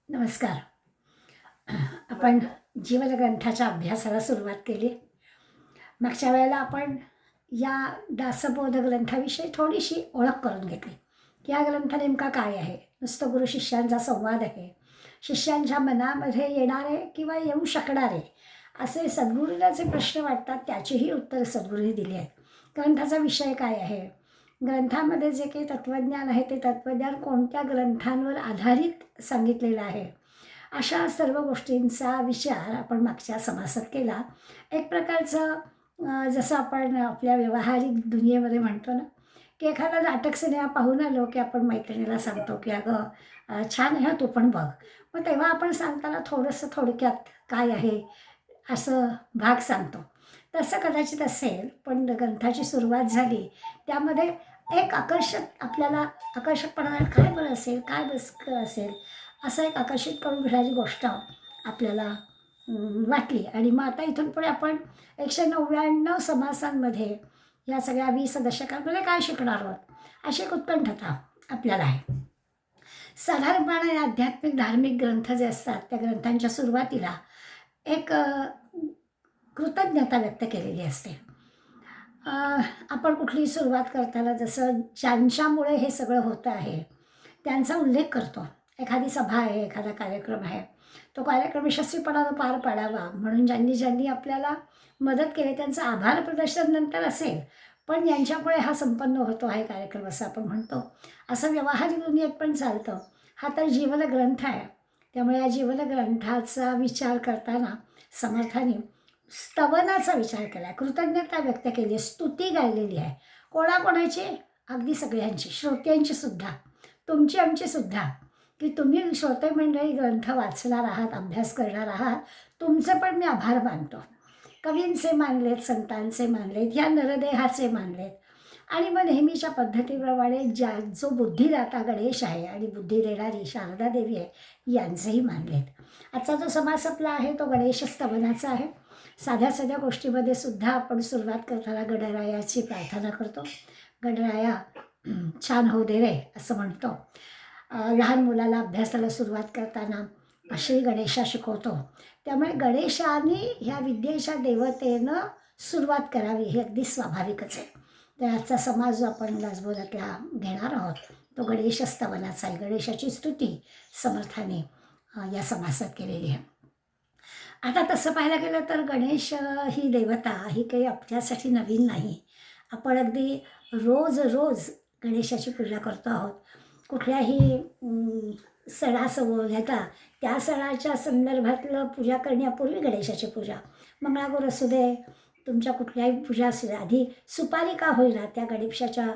नमस्कार. आपण जीवनग्रंथाच्या अभ्यासाला सुरुवात केली. मागच्या वेळेला आपण या दासबोध ग्रंथाविषयी थोडीशी ओळख करून घेतली, की हा ग्रंथ नेमका काय आहे. नुसतं गुरु शिष्यांचा संवाद आहे. शिष्यांच्या मनामध्ये येणारे किंवा येऊ शकणारे असे सद्गुरूंना जे प्रश्न वाटतात त्याचीही उत्तरं सद्गुरूंनी दिली आहेत. ग्रंथाचा विषय काय आहे, ग्रंथामध्ये जे काही तत्त्वज्ञान आहे ते तत्त्वज्ञान कोणत्या ग्रंथांवर आधारित सांगितलेलं आहे, अशा सर्व गोष्टींचा विचार आपण मागच्या समासात केला. एक प्रकारचं जसं आपण आपल्या व्यावहारिक दुनियेमध्ये म्हणतो ना, की एखादा नाटक सिनेमा पाहून आलो की आपण मैत्रिणीला सांगतो की "अगं छान आहे हं, तू पण बघ." मग तेव्हा आपण सांगताना थोडंसं थोडक्यात काय आहे असं भाग सांगतो. तसं कदाचित असेल, पण ग्रंथाची सुरुवात झाली त्यामध्ये एक आपल्याला आकर्षकपणा काय बरं असेल, काय असेल, असं एक आकर्षित करून घेणारी गोष्ट आपल्याला वाटली. आणि मग आता इथून पुढे आपण 199 समासांमध्ये या सगळ्या 20 दशकांमध्ये काय शिकणार आहोत, अशी एक उत्कंठता आपल्याला आहे. साधारणपणे आध्यात्मिक धार्मिक ग्रंथ जे असतात त्या ग्रंथांच्या सुरुवातीला एक कृतज्ञता व्यक्त केलेली असते. अ, आपण कुठलीही सुरुवात करताना जसं ज्यांच्यामुळे हे सगळं होतं आहे त्यांचा उल्लेख करतो. एखादी सभा आहे, एखादा कार्यक्रम आहे, तो कार्यक्रम यशस्वीपणानं पार पाडावा म्हणून ज्यांनी ज्यांनी आपल्याला मदत केली त्यांचं आभार प्रदर्शन नंतर असेल, पण यांच्यामुळे हा संपन्न होतो आहे कार्यक्रम असं आपण म्हणतो. असं व्यावहारिक दुनियेत पण चालतं. हा तर जीवनग्रंथ आहे. त्यामुळे या जीवनग्रंथाचा विचार करताना समर्थांनी स्तवनाचा विचार केला आहे, कृतज्ञता व्यक्त केली आहे, स्तुती गायलेली आहे. कोणाकोणाची? अगदी सगळ्यांची, श्रोत्यांची सुद्धा, तुमची आमची सुद्धा, की तुम्ही श्रोते मंडळी ग्रंथ वाचणार आहात, अभ्यास करणार आहात. तुमचे पण मी आभार मानतो. कवींचे मानलेत, संतांचे मानलेत, या नरदेहाचे मानलेत. आणि मग नेहमीच्या पद्धतीप्रमाणे जो बुद्धिदाता गणेश आहे आणि बुद्धी देणारी शारदा देवी आहे यांचेही मानलेत. आजचा जो समास आपला आहे तो गणेश स्तवनाचा आहे. साध्या साध्या गोष्टीमध्ये सुद्धा आपण सुरुवात करताना गणरायाची प्रार्थना करतो. गणराया छान होऊ दे रे असं म्हणतो. लहान मुलाला अभ्यासाला सुरुवात करताना अशी गणेशा शिकवतो. त्यामुळे गणेशाने ह्या विद्येच्या देवतेनं सुरुवात करावी हे अगदी स्वाभाविकच आहे. तर आजचा समाज जो आपण दासबोधातला घेणार आहोत तो गणेश स्तवनाचा आहे. गणेशाची स्तुती समर्थाने या समासात केलेली आहे. आता तसं पाहायला गेलं तर गणेश ही देवता ही काही आपल्यासाठी नवीन नाही. आपण अगदी रोज रोज गणेशाची पूजा करतो आहोत. कुठल्याही सणासमोर घेता त्या सणाच्या संदर्भातलं पूजा करण्यापूर्वी गणेशाची पूजा, मंगळागौर असू दे, तुमच्या कुठल्याही पूजा असू दे, आधी सुपारी का होईना त्या गणेशाच्या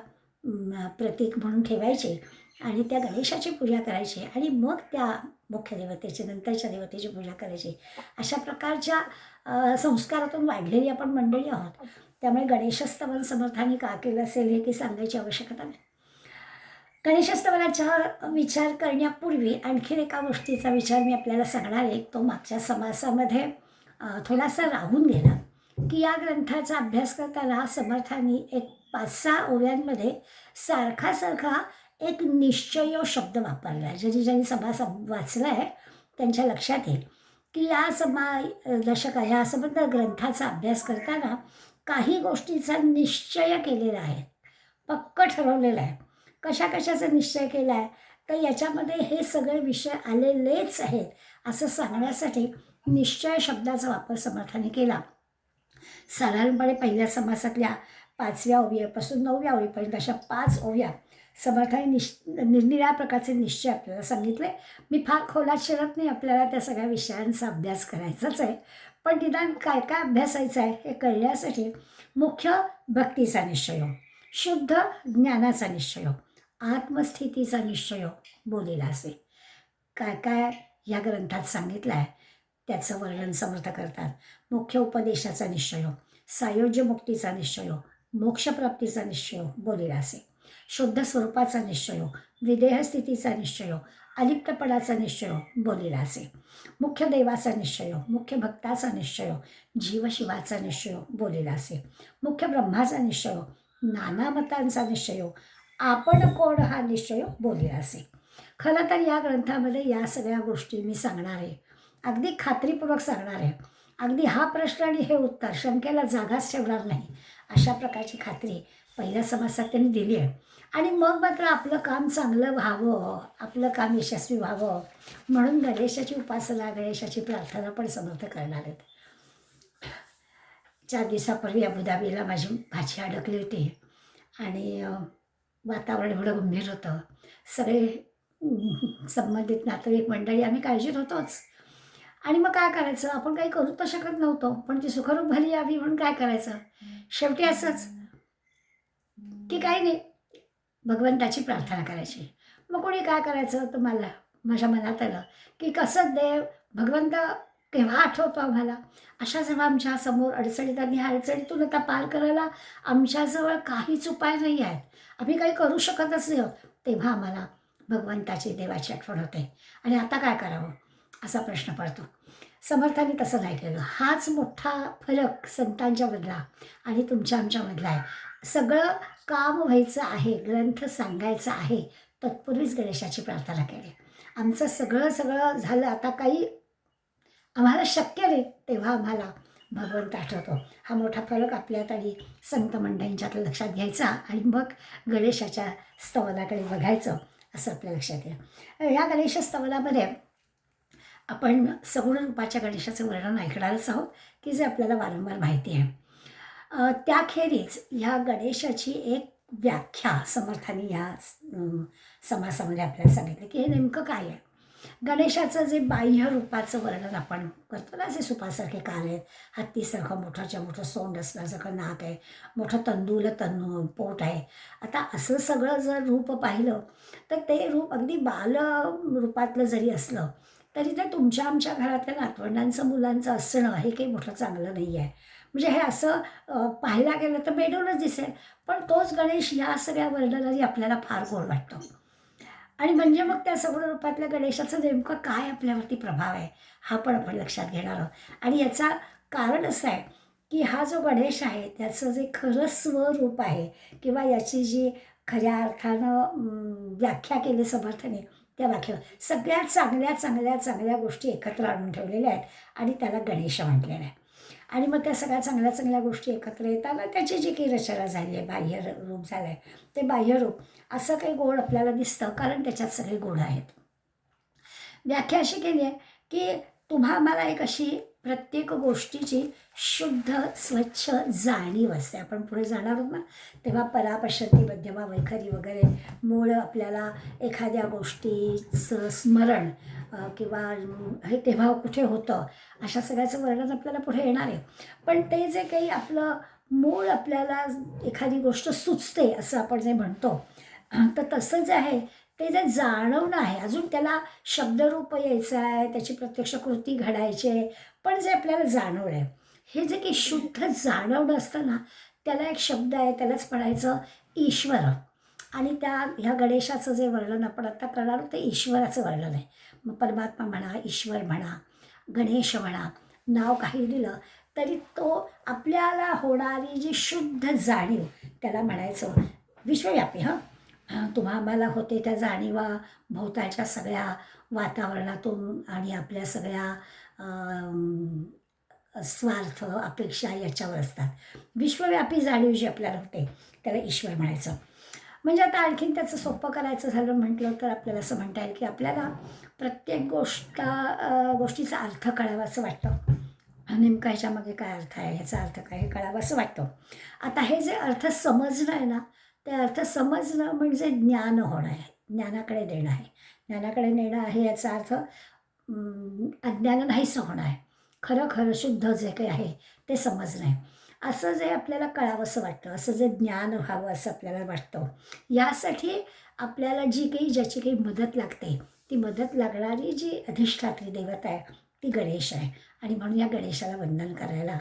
प्रतीक म्हणून ठेवायचे आणि त्या गणेशाची पूजा करायची आणि मग त्या मुख्य देवतेची नंतरच्या देवतेची पूजा करायची. अशा प्रकारच्या संस्कारातून वाढलेली आपण मंडळी आहोत. त्यामुळे गणेशस्तवन समर्थांनी का केलं असेल हे की सांगायची आवश्यकता नाही. गणेशस्तवनाचा विचार करण्यापूर्वी आणखीन एका गोष्टीचा विचार मी आपल्याला सांगणार आहे. तो मागच्या समासामध्ये थोडासा राहून गेला, की या ग्रंथाचा अभ्यास करताना समर्थांनी एक 5-6 ओव्यांमध्ये सारखा एक निश्चयो शब्द वापरला आहे. ज्यांनी समास वाचला आहे त्यांच्या लक्षात येईल, की या ह्या संबंध ग्रंथाचा अभ्यास करताना काही गोष्टीचा निश्चय केलेला आहे, पक्क ठरवलेलं आहे. कशाचा निश्चय केला आहे, तर याच्यामध्ये हे सगळे विषय आलेलेच आहेत असं सांगण्यासाठी निश्चय शब्दाचा वापर समर्थाने केला. साधारणपणे पहिल्या समासातल्या 5व्या ओव्यापासून 9व्या ओवीपर्यंत अशा 5 ओव्या समर्थाने निरनिराळ्या प्रकारचे निश्चय आपल्याला सांगितले. मी फार खोलात शिरत नाही, आपल्याला त्या सगळ्या विषयांचा अभ्यास करायचाच आहे. पण निदान काय काय अभ्यासायचं आहे हे कळण्यासाठी मुख्य भक्तीचा निश्चय, शुद्ध ज्ञानाचा निश्चय, आत्मस्थितीचा निश्चय बोलेला असेल. काय काय या ग्रंथात सांगितलं आहे त्याचं वर्णन समर्थ करतात. मुख्य उपदेशाचा निश्चय, सायोज्य मुक्तीचा निश्चय, मोक्षप्राप्तीचा निश्चय बोलेला असेल. शुद्ध स्वरूपाचा निश्चय, विदेहस्थितीचा निश्चय, अलिप्तपणाचा निश्चय बोलेला असेल. मुख्य देवाचा निश्चय, मुख्य भक्ताचा निश्चय, जीवशिवाचा निश्चय बोलेला असेल. मुख्य ब्रह्माचा निश्चय, नाना मतांचा निश्चय, आपण कोण हा निश्चय बोलेला असेल. खरं तर या ग्रंथामध्ये या सगळ्या गोष्टी मी सांगणार आहे, अगदी खात्रीपूर्वक सांगणार आहे. अगदी हा प्रश्न आणि हे उत्तर शंकेला जागाच ठेवणार नाही, अशा प्रकारची खात्री पहिल्या समासात त्यांनी दिली आहे. आणि मग मात्र आपलं काम चांगलं व्हावं, आपलं काम यशस्वी व्हावं म्हणून गणेशाची उपासना, गणेशाची प्रार्थना पण समर्थ करणार आहेत. 4 दिवसापूर्वी अबुधाबीला माझी भाची अडकली होती आणि वातावरण एवढं गंभीर होतं. सगळे संबंधित नातेवाईक मंडळी आम्ही काळजीत होतोच. आणि मग काय करायचं? आपण काही करू तर शकत नव्हतो, पण ती सुखरूप भली यावी म्हणून काय करायचं? शेवटी असंच की काही नाही, भगवंताची प्रार्थना करायची. मग कोणी काय करायचं तर माझ्या मनात आलं की कसं देव भगवंत केव्हा आठवतो आम्हाला. अशा जेव्हा आमच्या समोर अडचणीत आणि ह्या अडचणीतून आता पार करायला आमच्याजवळ काहीच उपाय नाही आहेत, आम्ही काही करू शकतच नाही आहोत, तेव्हा आम्हाला भगवंताची, देवाची आठवण होते. आणि आता काय करावं असा प्रश्न पडतो. समर्थांनी तसं नाही केलं. हाच मोठा फरक संतांच्यामधला आणि तुमच्या आमच्यामधला आहे. सगळं काम व्हायचं आहे, ग्रंथ सांगायचा आहे, तत्पूर्वीच गणेशाची प्रार्थना केली. आमचं सगळं सगळं झालं, आता काही आम्हाला शक्य नाही, तेव्हा आम्हाला भगवंत आठवतो. हा मोठा फरक आपल्यात आणि संत मंडळींच्यात लक्षात घ्यायचा आणि मग गणेशाच्या स्तवनाकडे बघायचं असं आपल्या लक्षात येईल. या गणेश स्तवनामध्ये आपण सगुण रूपाच्या गणेशाचं वर्णन ऐकणारच आहोत की जे आपल्याला वारंवार माहिती आहे. त्याखेरीज ह्या गणेशाची एक व्याख्या समर्थांनी ह्या समासामध्ये आपल्याला सांगितलं की हे नेमकं काय आहे. गणेशाचं जे बाह्य रूपाचं वर्णन आपण करतो ना, असे सुपासारखे कान आहेत, हत्तीसारखं मोठाच्या मोठं सोंड असल्यासारखं नाक आहे, मोठं पोट आहे. आता असं सगळं जर रूप पाहिलं तर ते रूप अगदी बाल रूपातलं जरी असलं तरी ते तुमच्या आमच्या घरातल्या नातवंडांचं, मुलांचं असणं हे काही मोठं चांगलं नाही आहे. म्हणजे हे असं पाहायला गेलं तर बेडूनच दिसेल, पण तोच गणेश या सगळ्या वर्णनाने आपल्याला फार गोड वाटतो. आणि म्हणजे मग त्या सगुण रूपातल्या गणेशाचं नेमकं काय आपल्यावरती प्रभाव आहे हा पण आपण लक्षात घेणार आहोत. आणि याचा कारण असं आहे की हा जो गणेश आहे त्याचं जे खरं स्वरूप आहे किंवा याची जी खऱ्या अर्थानं व्याख्या केली समर्थाने, त्या व्याख्या सगळ्यात चांगल्या चांगल्या चांगल्या गोष्टी एकत्र आणून ठेवलेल्या आहेत आणि त्याला गणेश म्हटलेलं आहे. आणि मग त्या सगळ्या चांगल्या चांगल्या गोष्टी एकत्र येताना त्याची जी काही रचना झाली आहे, बाह्य रूप झालं आहे, ते बाह्य रूप असं काही गोड आपल्याला दिसतं कारण त्याच्यात सगळे गोड आहेत. व्याख्या अशी केली आहे की तुम्हाला एक अशी प्रत्येक गोष्टीची शुद्ध स्वच्छ जाणीव असते. आपण पुढे जाणार आहोत ना, तेव्हा परापश्यती मध्यमा वैखरी वगैरे मूळ आपल्याला एखाद्या गोष्टीचं स्मरण किंवा हे तेव्हा कुठे होतं अशा सगळ्याचं वर्णन आपल्याला पुढे येणार आहे. पण ते जे काही आपलं मूळ आपल्याला एखादी गोष्ट सुचते असं आपण जे म्हणतो, तर तसं जे आहे ते जे जाणवणं आहे, अजून त्याला शब्दरूप यायचं आहे, त्याची प्रत्यक्ष कृती घडायची आहे, पण जे आपल्याला जाणवणं आहे, हे जे काही शुद्ध जाणवणं असतं ना, त्याला एक शब्द आहे, त्यालाच म्हणायचं ईश्वर. आणि ह्या गणेशाचं जे वर्णन आपण आता करणार आहोत ते ईश्वराचं वर्णन आहे. मग परमात्मा म्हणा, ईश्वर म्हणा, गणेश म्हणा, नाव काही दिलं तरी तो आपल्याला होणारी जी शुद्ध जाणीव त्याला म्हणायचं विश्वव्यापी. आम्हाला होते त्या जाणीवा भोवतालच्या सगळ्या वातावरणातून आणि आपल्या सगळ्या स्वार्थ, अपेक्षा याच्यावर असतात. विश्वव्यापी जाणीव जी आपल्याला होते त्याला ईश्वर म्हणायचं. म्हणजे आता आणखीन त्याचं सोपं करायचं झालं म्हटलं तर आपल्याला असं म्हणता येईल की आपल्याला प्रत्येक गोष्टीचा अर्थ कळावा असं वाटतं. नेमका ह्याच्यामागे काय अर्थ आहे, ह्याचा अर्थ काय हे कळावं असं वाटतं. आता हे जे अर्थ समजणं आहे ना, ते अर्थ समजणं म्हणजे ज्ञान होणं आहे, ज्ञानाकडे नेणं आहे. ज्ञानाकडे नेणं आहे याचा अर्थ अज्ञान नाहीसं होणं आहे. खरं खरं शुद्ध जे काही आहे ते समजणं आहे. असं जे आपल्याला कळावंसं वाटतं, असं जे ज्ञान व्हावं असं आपल्याला वाटतं, यासाठी आपल्याला ज्याची काही मदत लागते, ती मदत लागणारी जी अधिष्ठात्री देवता आहे ती गणेश आहे. आणि म्हणून या गणेशाला वंदन करायला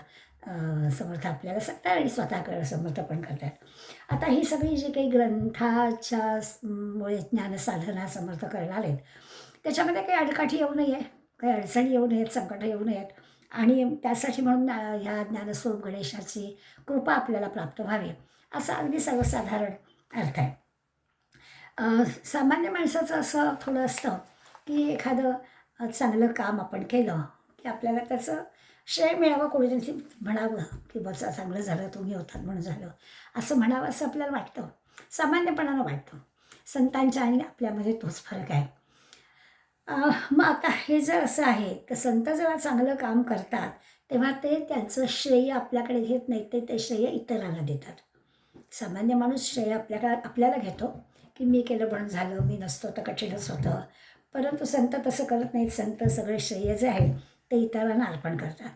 समर्थ आपल्याला सांगतात आणि स्वतःकडे समर्थ पण करतात. आता ही सगळी जी काही ग्रंथाच्या मुळे ज्ञानसाधना समर्थ करणार आहेत त्याच्यामध्ये काही अडकाठी येऊ नये, काही अडचणी येऊ नयेत, संकटं येऊ नयेत. आणि त्यासाठी म्हणून ह्या ज्ञानस्वरूप गणेशाची कृपा आपल्याला प्राप्त व्हावी असा अगदी सर्वसाधारण अर्थ आहे. सामान्य माणसाचं असं थोडं असतं की एखादं चांगलं काम आपण केलं की आपल्याला त्याचं श्रेय मिळावं, कोणीतरी म्हणावं की बस चांगलं झालं, तुम्ही होतात म्हणून झालं, असं म्हणावं असं आपल्याला वाटतं, सामान्यपणानं वाटतं. संतांच्या आणि आपल्यामध्ये तोच फरक आहे. मग आता हे जर असं आहे तर संत जेव्हा चांगलं काम करतात तेव्हा ते त्यांचं श्रेय आपल्याकडे घेत नाहीत, ते श्रेय इतरांना देतात. सामान्य माणूस श्रेय आपल्याला घेतो की मी केलं म्हणून झालं, मी नसतो तर कठीणच होतं. परंतु संत तसं करत नाहीत. संत सगळे श्रेय जे आहे ते इतरांना अर्पण करतात.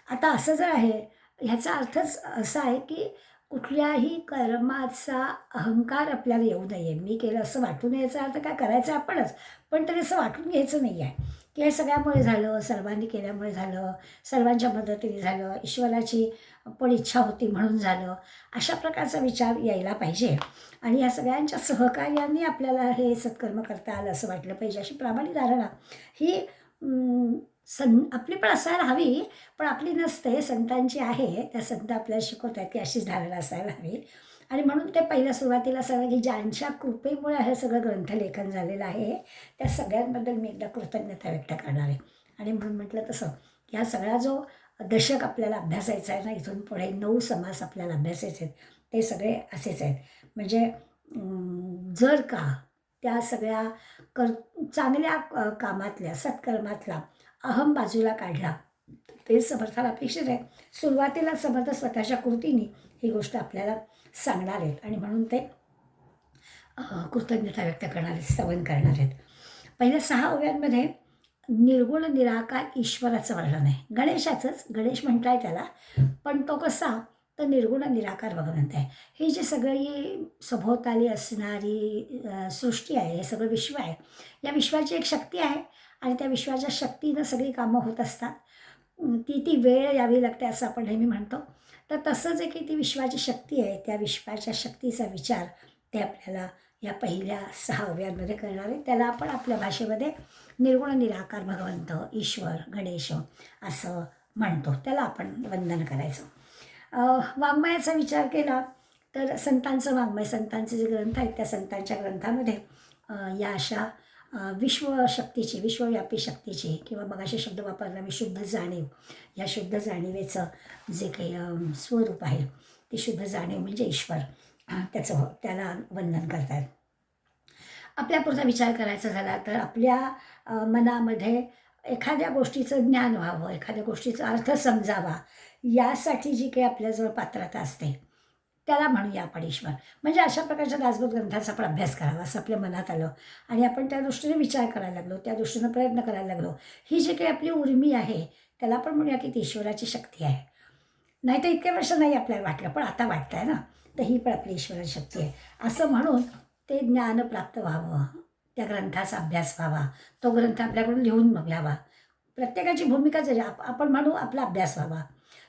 आता असं जर आहे, ह्याचा अर्थच असा आहे की कुठल्याही कर्माचा अहंकार आपल्याला येऊ नये. मी केलं असं वाटू नये, याचा अर्थ काय, करायचं आपणच, पण तरी असं वाटून घ्यायचं नाही आहे की हे सगळ्यामुळे झालं, सर्वांनी केल्यामुळे झालं, सर्वांच्या मदतीने झालं, ईश्वराची पण इच्छा होती म्हणून झालं. अशा प्रकारचा विचार यायला पाहिजे आणि या सगळ्यांच्या सहकार्याने आपल्याला हे सत्कर्म करता आलं असं वाटलं पाहिजे. अशी प्रामाणिक धारणा ही आपली पण असायला हवी, पण आपली नसते, संतांची आहे. त्या संत आपल्याला शिकवत आहेत की अशीच धारणा असायला हवी. आणि म्हणून ते पहिल्या सुरुवातीला सांगा की ज्यांच्या कृपेमुळे हे सगळं ग्रंथलेखन झालेलं आहे त्या सगळ्यांबद्दल मी एकदा कृतज्ञता व्यक्त करणार आहे. आणि म्हणून म्हटलं तसं की हा सगळा जो दशक आपल्याला अभ्यासायचा आहे ना, इथून पुढे 9 समास आपल्याला अभ्यासायचे आहेत, ते सगळे असेच आहेत. म्हणजे जर का त्या सगळ्या कर चांगल्या कामातल्या सत्कर्मातला अहम बाजूला काढला, ते समर्थाला अपेक्षित आहे. सुरुवातीला समर्थ स्वतःच्या कृतीने ही गोष्ट आपल्याला सांगणार आहेत आणि म्हणून ते कृतज्ञता व्यक्त करणार आहेत, स्तवन करणार आहेत. पहिल्या 6 ओव्यांमध्ये निर्गुण निराकार ईश्वराचं वर्णन आहे. गणेशाचंच, गणेश म्हटलं आहे त्याला, पण तो कसा, तर निर्गुण निराकार भगवंत आहे. ही जी सगळी सभोवताली असणारी सृष्टी आहे, हे सगळं विश्व आहे, या विश्वाची एक शक्ती आहे आणि त्या विश्वाच्या शक्तीनं सगळी कामं होत असतात. ती वेळ यावी लागते असं आपण नेहमी म्हणतो. तर तसंच आहे की ती विश्वाची शक्ती आहे, त्या विश्वाच्या शक्तीचा विचार ते आपल्याला या पहिल्या 6 ओव्यांमध्ये करणार आहे. त्याला आपण आपल्या भाषेमध्ये निर्गुण निराकार भगवंत, ईश्वर, गणेश असं म्हणतो. त्याला आपण वंदन करायचं. वाङ्मयाचा विचार केला तर संतांचं वाङ्मय, संतांचे जे ग्रंथ आहेत त्या संतांच्या ग्रंथामध्ये या अशा विश्वशक्तीची, विश्वव्यापी शक्तीची, किंवा मगाशी शब्द वापरला मी, शुद्ध जाणीव, या शुद्ध जाणीवेचं जे काही स्वरूप आहे ते शुद्ध जाणीव म्हणजे ईश्वर, त्याला वंदन करतात. आपल्यापुरता विचार करायचा झाला तर आपल्या मनामध्ये एखाद्या गोष्टीचं ज्ञान व्हावं, एखाद्या गोष्टीचा अर्थ समजावा, यासाठी जी काही आपल्याजवळ पात्रता असते त्याला म्हणूया आपण ईश्वर. म्हणजे अशा प्रकारच्या दासबोध ग्रंथाचा आपण अभ्यास करावा असं आपल्या मनात आलं आणि आपण त्या दृष्टीने विचार करायला लागलो, त्या दृष्टीनं प्रयत्न करायला लागलो. ही जी काही आपली उर्मी आहे त्याला आपण म्हणूया की ती ईश्वराची शक्ती आहे. नाही तर इतके वर्ष नाही आपल्याला वाटलं, पण आता वाटतं आहे ना, तर ही पण आपली ईश्वराची शक्ती आहे असं म्हणून ते ज्ञान प्राप्त व्हावं, त्या ग्रंथाचा अभ्यास व्हावा, तो ग्रंथ आपल्याकडून लिहून घ्यावा. प्रत्येकाची भूमिका जरी आपण म्हणू आपला अभ्यास व्हावा.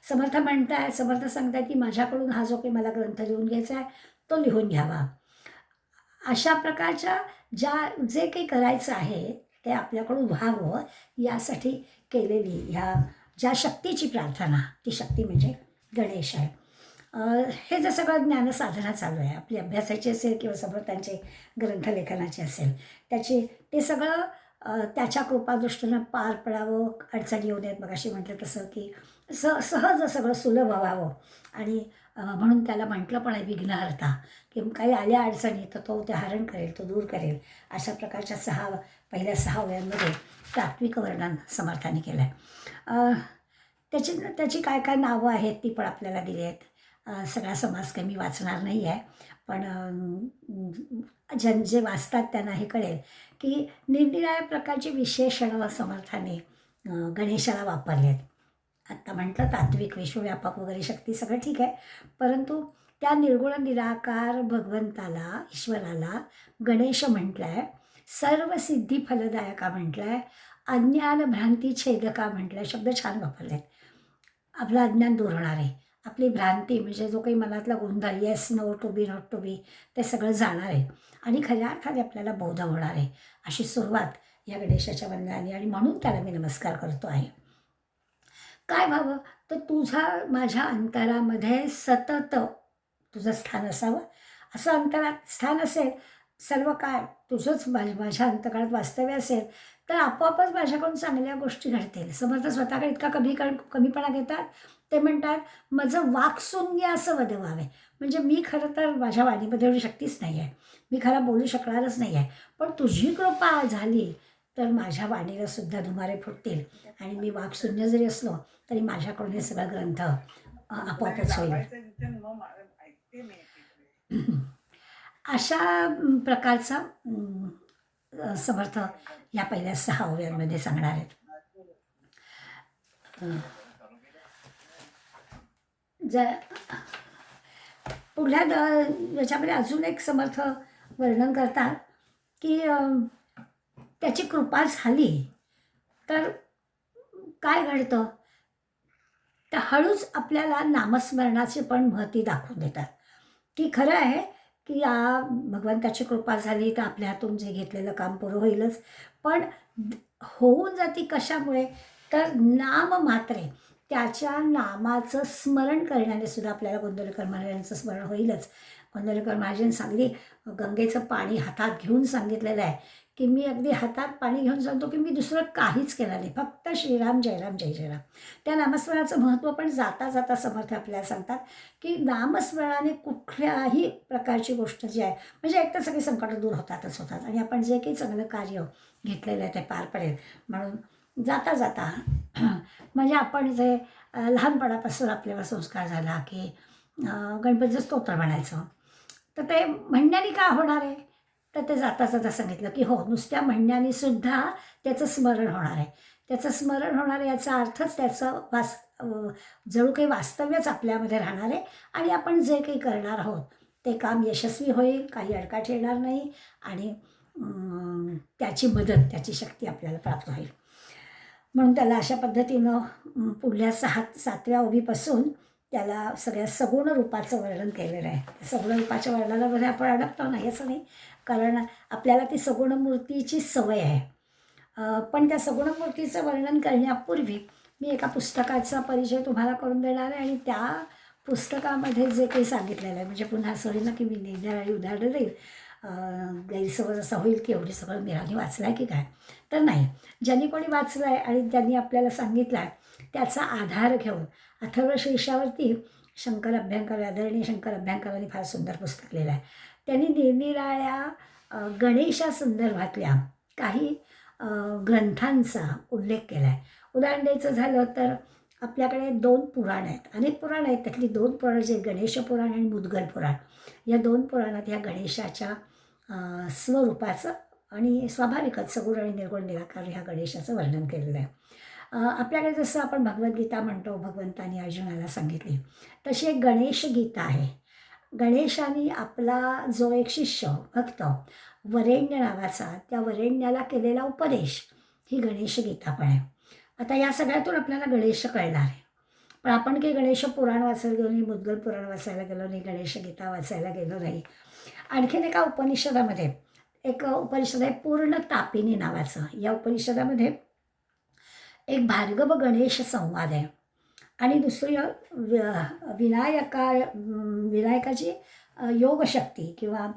समर्थ सांगताय की माझ्याकडून हा जो काही मला ग्रंथ लिहून घ्यायचा आहे तो लिहून घ्यावा. अशा प्रकारच्या जे काही करायचं आहे ते आपल्याकडून व्हावं यासाठी केलेली ह्या ज्या शक्तीची प्रार्थना, ती शक्ती म्हणजे गणेश आहे. हे जे सगळं ज्ञानसाधना चालू आहे आपली, अभ्यासाची असेल किंवा समर्थांचे ग्रंथलेखनाचे असेल, ते सगळं त्याच्या कृपादृष्टीनं पार पडावं, अडचणी येऊ नयेत. मगाशी म्हटलं तसं की सहज सगळं सुलभ व्हावं आणि म्हणून त्याला म्हटलं पण आहे विघ्नहर्ता, की काही आल्या अडचणी तर तो ते हरण करेल, तो दूर करेल. अशा प्रकारच्या पहिल्या 6 ओव्यांमध्ये तात्विक वर्णन समर्थाने केलं आहे. त्याची काय काय नावं आहेत ती पण आपल्याला दिली आहेत. सगळा समास काही मी वाचणार नाही आहे, पण जे वाचतात त्यांना हे कळेल की निरनिराळ्या प्रकारची विशेषणं समर्थाने गणेशाला वापरले आहेत. आत्ता म्हटलं तात्विक, विश्वव्यापक वगैरे शक्ती सगळं ठीक आहे, परंतु त्या निर्गुण निराकार भगवंताला, ईश्वराला गणेश म्हटलं आहे, सर्व सिद्धी फलदायका म्हटलं आहे, अज्ञान भ्रांती छेदका म्हटलं आहे. शब्द छान वापरले आहेत. आपलं अज्ञान दूर होणार आहे, आपली भ्रांती म्हणजे जो काही मनातला गोंधळ, yes no, to be not to be, ते सगळं जाणार आहे आणि खऱ्या अर्थाने आपल्याला बोध होणार आहे. अशी सुरुवात या गणेशाच्या वंदनाने, आणि म्हणून त्याला मी नमस्कार करतो आहे. काय व्हावं, तर तुझा माझ्या अंतरामध्ये सतत तुझं स्थान असावं. असं अंतरात स्थान असेल सर्व काय तुझंच माझ्या अंतकाळात वास्तव्य असेल तर आपोआपच माझ्याकडून चांगल्या गोष्टी घडतील. समर्थ स्वतःकडे इतका कमीपणा घेतात. ते म्हणतात माझं वाक्शून्य असं वदवावे. म्हणजे मी खरं तर माझ्या वाणीमध्ये एवढी शक्तीच नाही आहे, मी खरं बोलू शकणारच नाही आहे, पण तुझी कृपा झाली तर माझ्या वाणीला सुद्धा धुमारे फुटतील आणि मी वाक्शून्य जरी असलो तरी माझ्याकडून हे सगळं ग्रंथ आपोआपच होईल. अशा प्रकारचा समर्थ या पहिल्या 6 ओव्यांमध्ये सांगणार आहेत. जर पुढल्या याच्यामध्ये अजून एक समर्थ वर्णन करतात की त्याची कृपा झाली तर काय घडतं, तर हळूच आपल्याला नामस्मरणाची पण महती दाखवून देतात की खरं आहे की या भगवंताची कृपा झाली तर आपल्या हातून जे घेतलेलं काम पुरं होईलच, पण होऊन जाती कशामुळे, तर नाम मात्रे त्याच्या नामाचं स्मरण करण्याने सुद्धा आपल्याला गोंदवलेकर महाराजांचं स्मरण होईलच. गोंदवलेकर महाराजांनी सांगली गंगेचं पाणी हातात घेऊन सांगितलेलं आहे की मी अगदी हातात पाणी घेऊन सांगतो की मी दुसरं काहीच केलं नाही, फक्त श्रीराम जयराम जय जयराम. त्या नामस्मरणाचं महत्त्व पण जाता जाता समर्थ आपल्याला सांगतात की नामस्मरणाने कुठल्याही प्रकारची गोष्ट जी आहे, म्हणजे एक तर सगळी संकटं दूर होतातच होतात आणि आपण जे काही चांगलं कार्य घेतलेलं आहे ते पार पडेल. म्हणून जाता जाता म्हणजे आपण जे लहानपणापासून आपल्याला संस्कार झाला की गणपतीचं स्तोत्र म्हणायचं, तर ते म्हणण्याने काय होणार आहे, तर ते जाता जाता सांगितलं की हो नुसत्या म्हणण्याने सुद्धा त्याचं स्मरण होणार आहे. त्याचं स्मरण होणार आहे याचा अर्थच त्याचं जणू काही वास्तव्यच आपल्यामध्ये राहणार आहे आणि आपण जे काही करणार आहोत ते काम यशस्वी होईल, काही अडकाट येणार नाही आणि त्याची मदत, त्याची शक्ती आपल्याला प्राप्त होईल. म्हणून त्याला अशा पद्धतीनं पुढल्या 7व्या ओवीपासून त्याला सगळ्या सगुण रूपाचं वर्णन केलेलं आहे. सगुण रूपाच्या वर्णनामध्ये आपण अडकतो नाही असं नाही, कारण आपल्याला ती सगुण मूर्तीची सवय आहे. पण त्या सगुण मूर्तीचं वर्णन करण्यापूर्वी मी एका पुस्तकाचा परिचय तुम्हाला करून देणार आहे आणि त्या पुस्तकामध्ये जे काही सांगितलेलं आहे, म्हणजे पुन्हा असं होईल ना की मी निरनिराळी उदाहरणं देईल, गैरसमज असा होईल की एवढी सगळं मीराने वाचलं आहे की काय, तर नाही. ज्यांनी कोणी वाचलं आहे आणि ज्यांनी आपल्याला सांगितलं आहे त्याचा आधार घेऊन अथर्वशीर्षावरती शंकर अभ्यंकर, आदरणीय शंकर अभ्यंकरांनी फार सुंदर पुस्तक लिहिलं आहे. त्यांनी निरनिराळ्या गणेशासंदर्भातल्या काही ग्रंथांचा उल्लेख केला आहे. उदाहरण द्यायचं झालं तर आपल्याकडे 2 पुराण आहेत, अनेक पुराण आहेत, त्यातली 2 पुराणं जे गणेश पुराण आणि मुद्गल पुराण, या 2 पुराणात या गणेशाच्या स्वरूपाचं आणि स्वाभाविकच सगुण आणि निर्गुण निराकार ह्या गणेशाचं वर्णन केलेलं आहे. आपल्याकडे जसं आपण भगवद्गीता म्हणतो, भगवंतानी अर्जुनाला सांगितली, तशी एक गणेश गीता आहे. गणेशाने आपला जो एक शिष्य भक्त वरेण्य नावाचा, त्या वरेण्याला केलेला उपदेश ही गणेश गीता पण आहे. आता या सगळ्यातून आपल्याला गणेश कळणार आहे, पण आपण काही गणेश पुराण वाचायला गेलो नाही, मुद्गल पुराण वाचायला गेलो नाही, गणेश गीता वाचायला गेलो नाही. आणखीन एका उपनिषदामध्ये एक उपनिषद आहे पूर्ण तापिनी नावाचं. या उपनिषदामध्ये एक भार्गव गणेश संवाद आहे आणि दुसरी विनायकाची योगशक्ती किंवा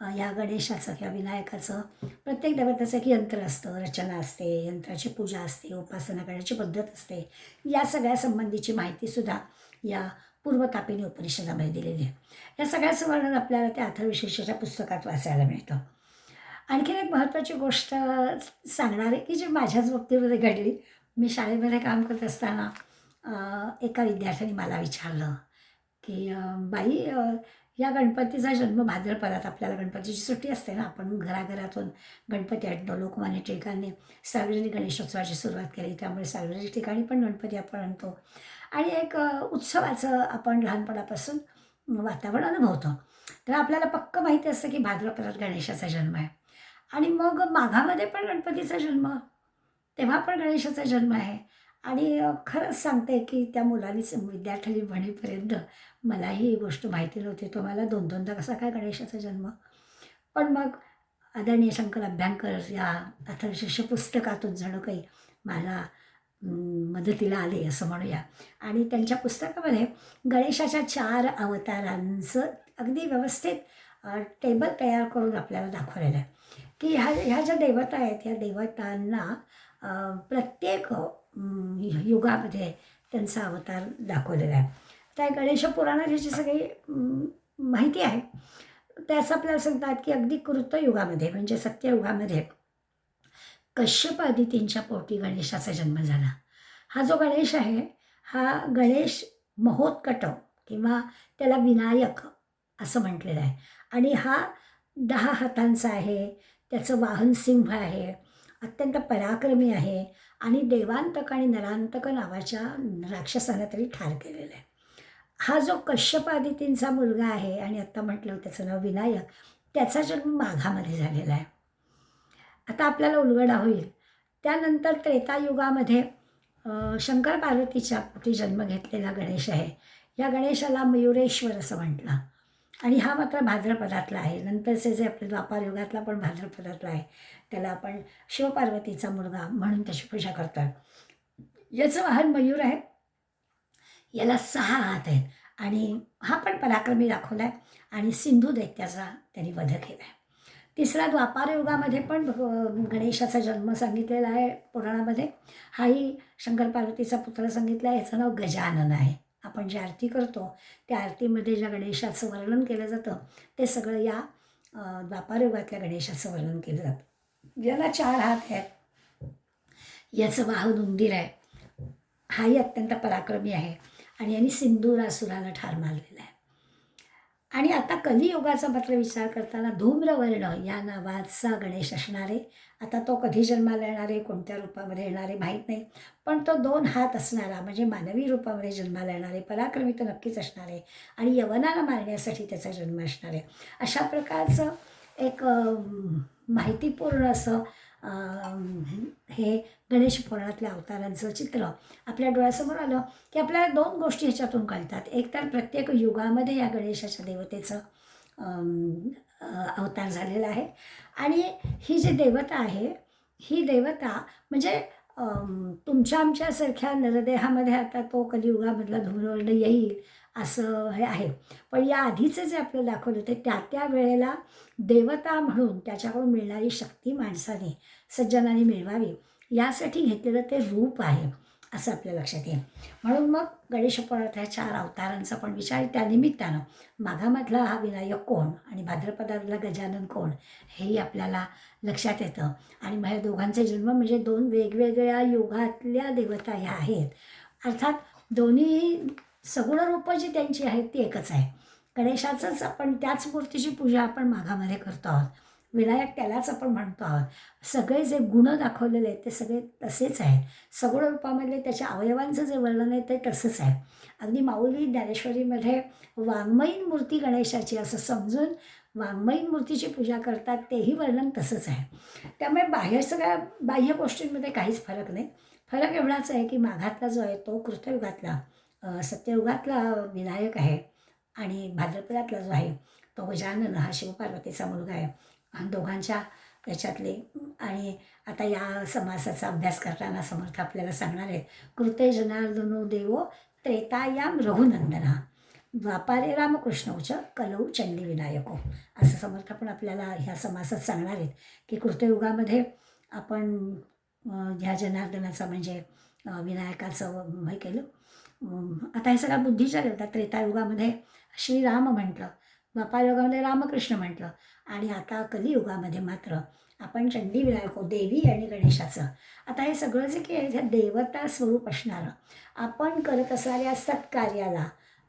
या गणेशाचं किंवा विनायकाचं प्रत्येक देवताचं एक यंत्र असतं, रचना असते, यंत्राची पूजा असते, उपासना करण्याची पद्धत असते. या सगळ्या संबंधीची माहितीसुद्धा या पूर्वतापिनी उपनिषदामध्ये दिलेली आहे. या सगळ्याचं वर्णन आपल्याला त्या अथर्वशीर्षाच्या पुस्तकात वाचायला मिळतं. आणखीन एक महत्त्वाची गोष्ट सांगणार आहे की जी माझ्याच बाबतीमध्ये घडली. मी शाळेमध्ये काम करत असताना एका विद्यार्थ्याने मला विचारलं की बाई या गणपतीचा जन्म भाद्रपदात, आपल्याला गणपतीची सुट्टी असते ना, आपण घराघरातून गणपती आणतो. लोकमान्य टिळकांनी सार्वजनिक गणेशोत्सवाची सुरुवात केली, त्यामुळे सार्वजनिक ठिकाणी पण गणपती आपण आणतो आणि एक उत्सवाचं आपण लहानपणापासून वातावरण अनुभवतो. तर आपल्याला पक्क माहिती असतं की भाद्रपदात गणेशाचा जन्म आहे आणि मग माघामध्ये पण गणपतीचा जन्म, तेव्हा पण गणेशाचा जन्म आहे. आणि खरंच सांगते की त्या मुलानीच विद्यार्थ्यांनी म्हणेपर्यंत मलाही ही गोष्ट माहिती नव्हती. तो मला 2-2दा कसा काय गणेशाचा जन्म. पण मग आदरणीय शंकर अभ्यंकर या अथर्वशीर्ष पुस्तकातून जणू काही मला मदतीला आले असं म्हणूया. आणि त्यांच्या पुस्तकामध्ये गणेशाच्या 4 अवतारांचं अगदी व्यवस्थित टेबल तयार करून आपल्याला दाखवलेलं आहे की ह्या ज्या देवता आहेत ह्या देवतांना प्रत्येक युगामध्ये त्यांचा अवतार दाखवलेला आहे. त्या गणेश पुराणात ह्याची सगळी माहिती आहे. त्याचं आपल्याला सांगतात की अगदी कृतयुगामध्ये म्हणजे सत्ययुगामध्ये कश्यप आदितींच्या पोटी गणेशाचा जन्म झाला. हा जो गणेश आहे हा गणेश महोत्कट किंवा त्याला विनायक असं म्हटलेलं आहे. आणि हा 10 हातांचा आहे. त्याचं वाहन सिंह आहे. अत्यंत पराक्रमी आहे आणि देवांतक आणि नरांतक नावाच्या राक्षसांना तरी ठार केलेलं आहे. हा जो कश्यप आदितींचा मुलगा आहे आणि आत्ता म्हटलं त्याचं नाव विनायक, त्याचा जन्म माघामध्ये झालेला आहे. आता आपल्याला उलगडा होईल. त्यानंतर त्रेतायुगामध्ये शंकर पार्वतीच्या पोटी जन्म घेतलेला गणेश आहे. या गणेशाला मयुरेश्वर असं म्हटलं आणि हा मात्र भाद्रपदातला आहे. नंतरचे जे आपले द्वापार युगातला पण भाद्रपदातला आहे. त्याला आपण शिवपार्वतीचा मुलगा म्हणून त्याची पूजा करतात. याचं वाहन मयूर आहे. याला 6 हात आहेत आणि हा पण पराक्रमी दाखवला आहे आणि सिंधू दैत्याचा त्यांनी वध केला आहे. तिसरा द्वापार युगामध्ये पण गणेशाचा जन्म सांगितलेला आहे पुराणामध्ये. हाही शंकर पार्वतीचा पुत्र सांगितला आहे. याचं नाव गजानन आहे. आपण जी आरती करतो त्या आरतीमध्ये ज्या गणेशाचं वर्णन केलं जातं ते सगळं या द्वापार युगातल्या गणेशाचं वर्णन केलं जातं. याला 4 हात आहेत. याचं वाहन उंदीर आहे. हाही अत्यंत पराक्रमी आहे आणि यांनी सिंधुरासुराला ठार मारलेला आहे. आणि आता कलियुगाचा मात्र विचार करताना धूम्रवर्ण या नावाचा गणेश असणार आहे. आता तो कधी जन्माला येणार आहे, कोणत्या रूपामध्ये येणार आहे माहीत नाही, पण तो 2 हात असणारा म्हणजे मानवी रूपामध्ये जन्माला येणार आहे. पराक्रमी तर नक्कीच असणार आहे आणि यवनाला मारण्यासाठी त्याचा जन्म असणार आहे. अशा प्रकारचं एक माहितीपूर्ण असं हे गणेश पुराणातल्या अवतारांचं चित्र आपल्या डोळ्यासमोर आलं की आपल्याला 2 गोष्टी ह्याच्यातून कळतात. एक तर प्रत्येक युगामध्ये या गणेशाच्या देवतेचं अवतार झालेला आहे आणि ही जी देवता आहे ही देवता म्हणजे तुमच्या आमच्यासारख्या नरदेहामध्ये आता तो कलियुगामधला धूम्रवर्ण येईल असं हे आहे. पण या आधीचे जे आपल्याला दाखवलं होते त्या वेळेला देवता म्हणून त्याच्याकडून मिळणारी शक्ती माणसाने सज्जनाने मिळवावी यासाठी घेतलेलं ते रूप आहे असं आपल्या लक्षात येईल. म्हणून मग गणेश पुराणात ह्या 4 अवतारांचा पण विचार त्यानिमित्तानं माघामधला हा विनायक कोण आणि भाद्रपदातला गजानन कोण हेही आपल्याला लक्षात येतं. आणि मग या दोघांचे जन्म म्हणजे 2 वेगवेगळ्या युगातल्या देवता ह्या आहेत. अर्थात दोन्ही सगुण रूपं जी त्यांची आहेत ती एकच आहे. गणेशाचंच आपण त्याच मूर्तीची पूजा आपण माघामध्ये करतो आहोत. विनायक त्यालाच आपण म्हणतो आहोत. सगळे जे गुण दाखवलेले आहेत ते सगळे तसेच आहेत. सगुण रूपामधले त्याच्या अवयवांचं जे वर्णन आहे ते तसंच आहे. अगदी माऊली ज्ञानेश्वरीमध्ये वाङ्मयीन मूर्ती गणेशाची असं समजून वाङ्मयीन मूर्तीची पूजा करतात तेही वर्णन तसंच आहे. त्यामुळे बाह्य सगळ्या बाह्य गोष्टींमध्ये काहीच फरक नाही. फरक एवढाच आहे की माघातला जो आहे तो कृतयुगातला सत्ययुगातला विनायक आहे आणि भाद्रपदातला जो आहे तो गजानन हा शिवपार्वतीचा मुलगा आहे. दोघांच्या याच्यातले आणि आता या समासाचा अभ्यास करताना समर्थ आपल्याला सांगणार आहेत कृते जनार्दनो देवो त्रेतायाम रघुनंदना द्वापारे रामकृष्णौच कलौ चंडी विनायको असं समर्थ पण आपल्याला ह्या समासात सांगणार आहेत की कृतयुगामध्ये आपण ह्या जनार्दनाचा म्हणजे विनायकाचं हे केलं. आता हे सगळ्या बुद्धीच्या देवता त्रेतायुगामध्ये श्रीराम म्हटलं, द्वापारयुगामध्ये रामकृष्ण म्हटलं आणि आता कलियुगामध्ये मात्र आपण चंडी विनायको देवी आणि गणेशाचं. आता हे सगळं जे की आहे देवता स्वरूप असणारं आपण करत असणाऱ्या सत्कार्याला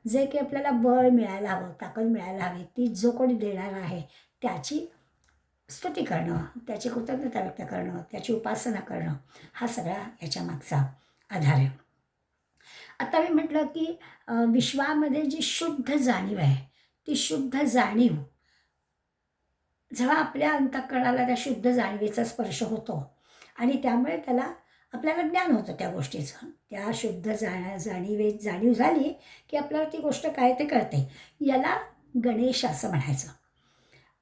जे की आपल्याला बळ मिळायला हवं, ताकद मिळायला हवी, ती जो कोणी देणारा आहे त्याची स्तुती करणं, त्याची कृतज्ञता व्यक्त करणं, त्याची उपासना करणं हा सगळा याच्या मागचा आधार आहे. आता मी म्हटलं की विश्वामध्ये जी शुद्ध जाणीव आहे ती शुद्ध जाणीव जेव्हा आपल्या अंतःकरणाला त्या शुद्ध जाणीवेचा स्पर्श होतो आणि त्यामुळे त्याला आपल्याला ज्ञान होतं त्या गोष्टीचं. त्या शुद्ध जाणीव झाली की आपल्याला ती गोष्ट काय ते कळते. याला गणेश असं म्हणायचं.